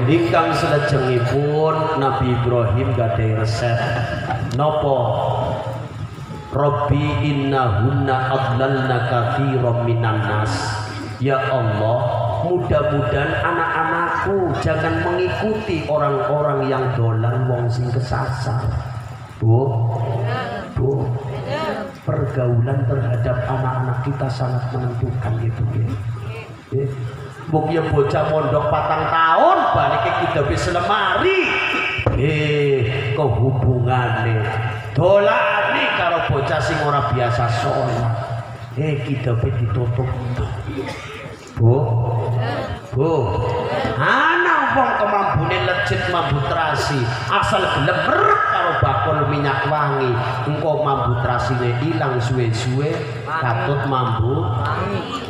[SPEAKER 1] Ingkang selajengipun Nabi Ibrahim gadai resep nopo Rabbi innahunna adlalna katsiran minan nas. Ya Allah, mudah-mudahan anak-anakku anakku jangan mengikuti orang-orang yang dolan wong sing kesasar. Bu, pergaulan terhadap anak-anak kita sangat menentukan gitu. Buk ya bocah mondok 4 tahun balik kita bisa lemari. Kehubungannya dolane karo bocah sing ora biasa sholat. Kita ditutup. Bu, anak wong kemambune legit mambu terasi asal gelem merek karo bakul minyak wangi engko mambu terasine ilang suwe-suwe katut mambu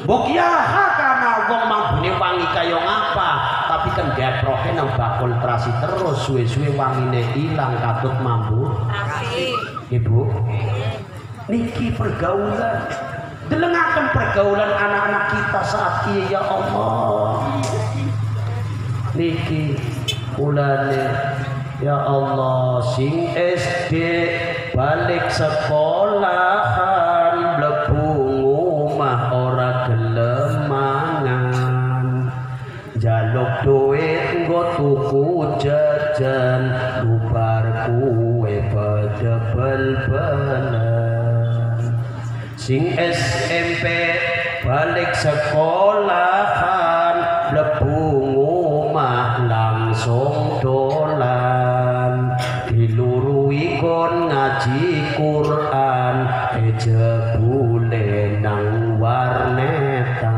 [SPEAKER 1] mbok ya kana wong mambune wangi kaya ngapa tapi kan geproke nang bakul terasi terus suwe-suwe wangine ilang katut mambu Ibu niki pergaulan delengaken pergaulan anak-anak kita saat ini ya Allah niki mulane ya Allah sing SD balik sekolahan mlebu omah ora gelem mangan jaluk duit nggo tuku jajan bubar kuwe bedebel-belen sing SMP balik sekolahan mlebu omah langsung dolan dilurui kon ngaji Quran jebule nang warnetan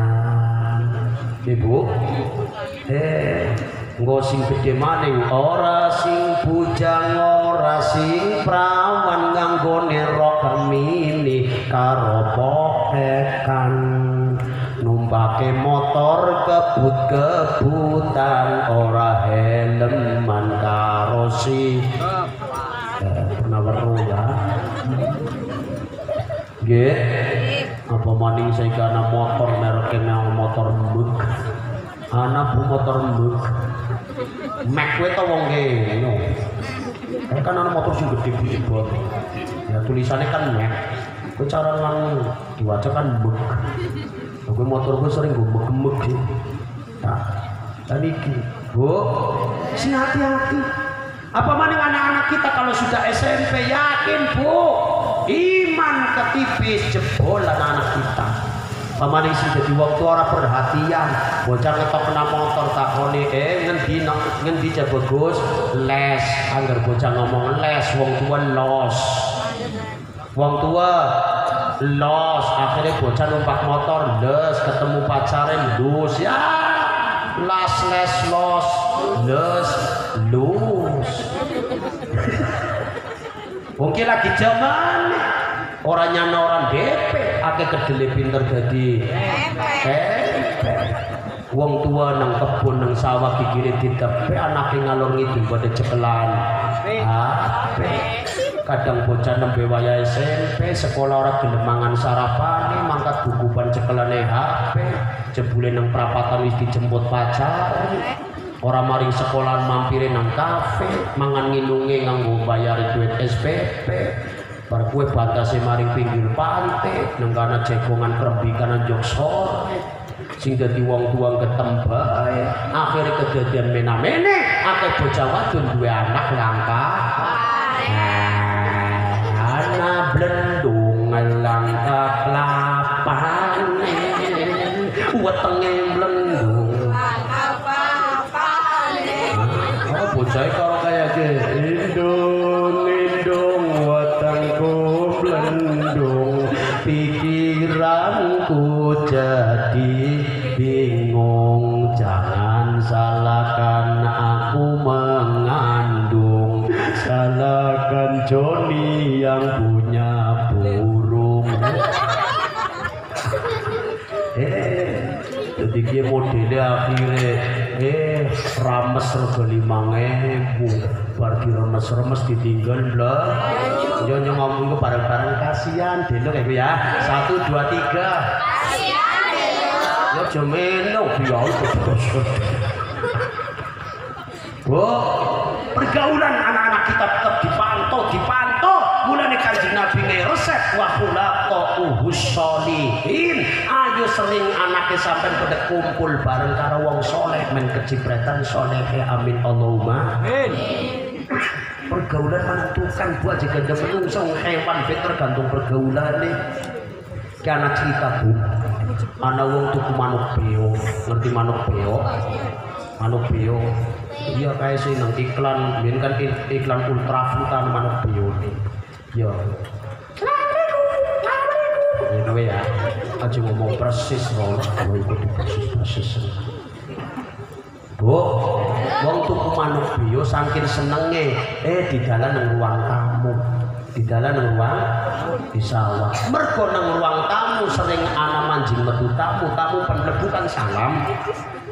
[SPEAKER 1] Ibu nggo sing gedhe maning ora sing bujang ora sing prawan nganggone rok mini karo pokekan numpake motor kebut-kebutan ora helman karo si pernah weruh ya nggih apa maning saiki ana motor mereknya motor mbuk ana bu motor mbuk mek kowe to wong kene kan ana motor sing gede banget ya tulisannya kan mek kowe cara lang diwaca kan mbuk gue motor gue sering gue gemek sih. Nah, dan iki, Bu, sih hati-hati. Apa maning anak-anak kita kalau sudah SMP yakin Bu, iman ketipis jebol anak-anak kita. Apa maning sih jadi waktu orang perhatian, bocah ngetok kena motor takoni ngendi bagus les, anggar bocah ngomong les, wong tua los, wong tua los akhirnya bocah numpak motor les ketemu pacarnya lus ya las les los les lus mungkin lagi zaman orangnya orang DP akeh kedele pinter jadi wong tua nang kebun nang sawah gigire ditepe anake ngalor ngidul pada cekelan kadang bocah nembe waya SMP sekolah ora gelem mangan sarapane mangkat bukuban cekelane HP jebule nang prapatan wis dijemput pacar ora maring sekolahan mampire nang kafe mangan nginunge nganggo bayar duit SPP bar kuwe batase maring pinggir pantai nang kana jegongan krembi kana jok sore sing dadi wong tua ketembae akhire kejadian mena-mene akeh bocah wadon duwe anak langka ana blendung langka klapane wetenge blendung oh bocah karo kaya ge indung wetengku blendung pikiranku jadi bingung jangan salahkan aku mengandung salahkan Joni yang punya burung jadi dia modelnya akhirnya rames rego 5.000 bar diremes-remes ditinggal blah nyonya ngomong ke bareng-bareng kasihan delo kayak ya 1, 2, 3 ya jemeno biar Bu, pergaulan anak-anak kita tetap dipantau. Mulane Kanjeng Nabi nge resep wa khulaqu husolihin. Ayo sering anaknya sampai pada kumpul bareng karo wong soleh men kecipretan soleh amin Allahumma amin. Pergaulan menentukan buat jika ada menungso hewan tergantung pergaulan nih. Karena cerita bu, anak wong tuku manuk beo, ngerti manuk beo? Manuk beo, iya kayak sih nang iklan, ini kan iklan ultrafutan manuk beo nih. Yo, ini ya, aja ngomong persis loh, kalau ikut persis. Bu, wong tuku manuk beo saking senenge, di dalan nang ruang tamu. Di dalam ruang di sawah mergo nang ruang tamu sering ana manjing metu tamu penlebukan salam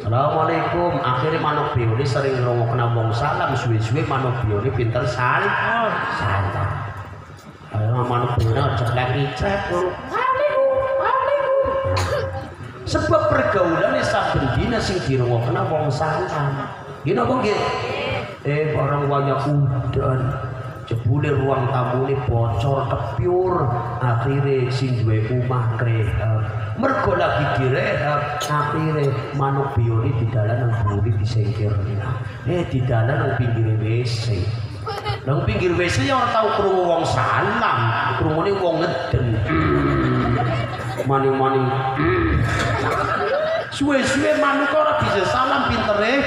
[SPEAKER 1] assalamualaikum akhirnya manuk bioli sering ngrungokna wong salam suwe-suwe manuk bioli pinter salam ayo manuk bioli ceklek icet sebab pergaulan saben dina sing dirungokna wong salam gini apa nggih barang waya udan jebule ruang tamu ini bocor kepiur akhirnya sing duwe omah krehab mergo lagi direhab akhirnya manuk bioli di dalan nang buri disengkir di dalan nang pinggir WC nang pinggir WC ya ora tau krungu wong salam krungune wong ngeden maning-maning suwe-suwe manuk ora bisa salam pintere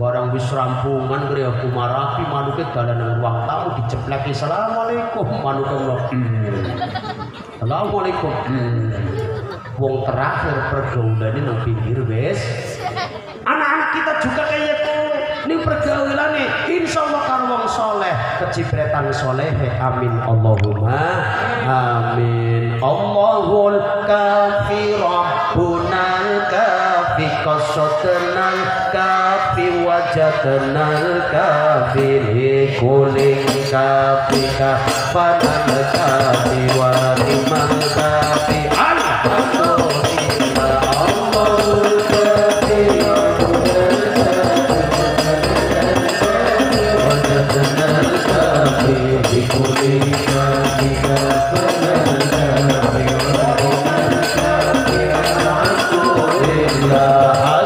[SPEAKER 1] barang wis rampungan kaya aku marahi manuke dalan ruang tamu dicepleki assalamualaikum manuk Allah assalamualaikum wong terakhir pergaulane nang pinggir wis anak-anak kita juga kayak ini pergaulan nih insyaallah karo wong soleh kecipretan soleh amin Allahumma amin Allahul kafi rabbunal kafi qasatnal kafi wajadnal kafi likuling kafi kafanal kafi wa liman kafi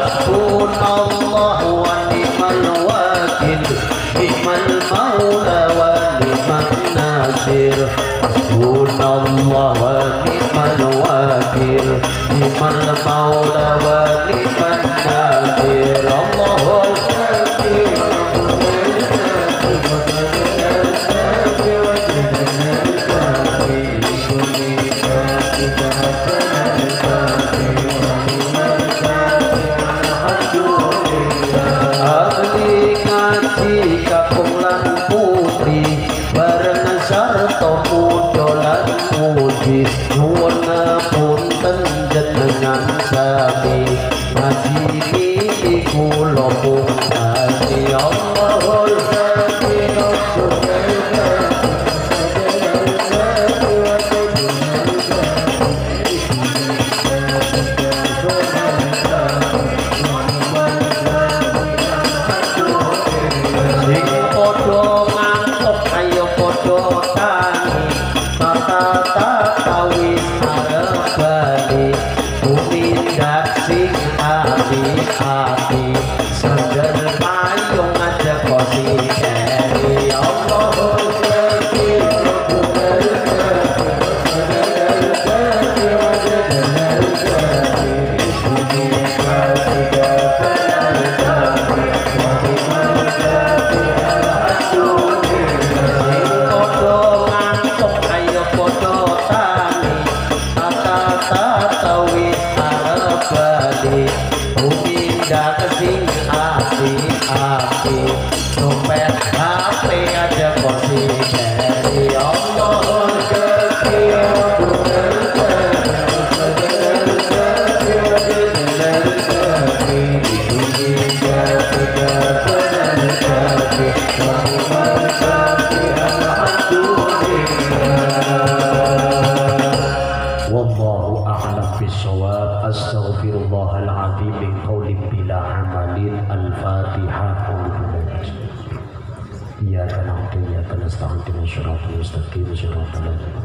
[SPEAKER 1] Hasbunallah wa ni'mal wakil ni'mal maula wa ni'man nasir Allahul kafi nuwun punten jenengan sami ngaji kula pungkasi Allahul hati seger payung aja kosi keri Allahul kafi hati dompet HP aja kosi dari Allahul kafi wallahu a'lam bissawab astaghfirullahal azim min qawlin bila amalin al-fatihah iyyaka na'budu wa iyyaka nasta'in ihdinas siratal mustaqim siratal ladzina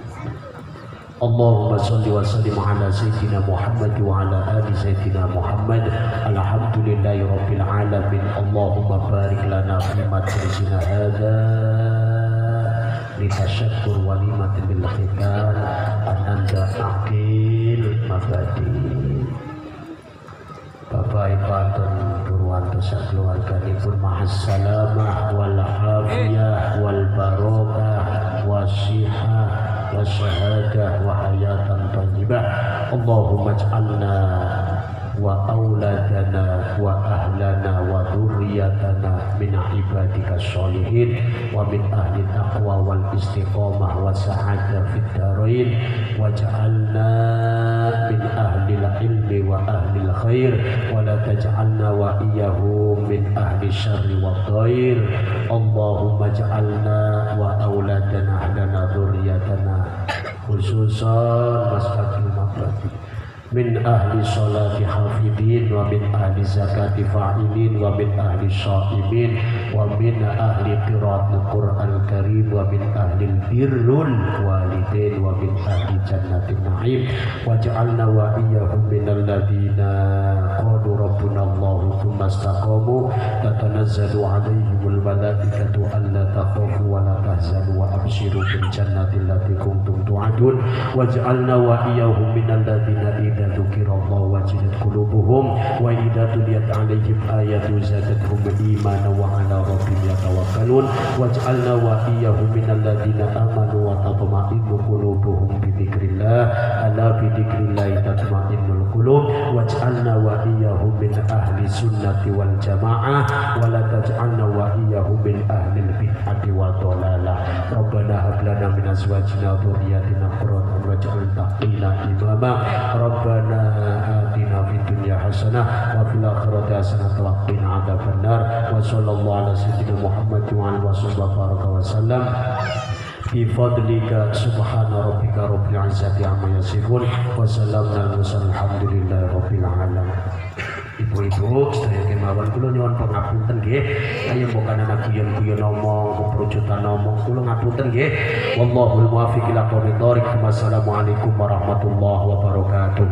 [SPEAKER 1] Allahumma sholli wa sallim ala sayyidina Muhammad wa ala ali sayyidina Muhammad. Alhamdulillahi rabbil alamin. Allahumma barik lana fi majlisina hadza litashakkur walimatin bil khitan ananda aqil mabadi. Bapak Ibu Purwanto sakeluarganipun mahassalamah wal afiyah wal barokah wasihah wasyahadah wa hayatan thayyibah. Allahumma ij'alna wa auladana wa ahlana wa dhurriyyatana min ibadika sholihin wa min ahli taqwa wal istiqamah wa sa'adah fid dharain waj'alna min ahli ilmi wa ahli khair wa la taj'alna wa iyyahum min ahli syarri wa dhair. Allahumma ij'alna wa auladana ahlana dhurriyyatana khususan masjidil mabadi min ahli sholati hafidin wa min ahli zakati fa'ilin wa min ahli syaimin wa min ahli qiraatil Qur'an karim wa min ahli birrul walidain wa min ahli jannatin na'im waj'alna wa iyyahum minal ladina qalu rabbuna Allah thumma istaqamu tatanazzalu 'alaihimul malaikatu alla takhafu wa la tahzanu wa abshiru bil jannati allati kuntum tu'adun waj'alna wa iyyahum minal ladina dzukirallahu wajilat qulubuhum wa idza tuliyat 'alaihim ayatu zadatuhum imanan wa 'ala rabbihim yatawakkalun waj'alna wa iyyahum minal ladzina amanu wa tatma'innu qulubuhum bi dzikrillah ala bi dzikrillah tatma'innul qulub waj'alna wa iyyahum min ahli sunnati wal jamaah wa la taj'alna wa iyyahum min ahli bid'ati wa dhalalah. Rabbana hab lana min azwajina wa dhurriyyatina qurrata waj'alna lana imama. Rabbana atina fid dunya hasanah wa fil akhirati hasanah wa qina adzabannar. Wa sallallahu ala sayyidina Muhammad wa alihi wa sallam bi fadlika subhana rabbika rabbil izzati amma yasifun wa salamun alal mursalin alhamdulillahi rabbil alamin. Ibu-ibu sedaya kemawon kula nyuwun pangapunten nggih. Ayo bukan anak guyon-guyon ngomong, keprojutan ngomong, kula ngapunten nggih. Wallahul muwaffiq ila aqwamit thoriq. Wassalamualaikum warahmatullahi wabarakatuh.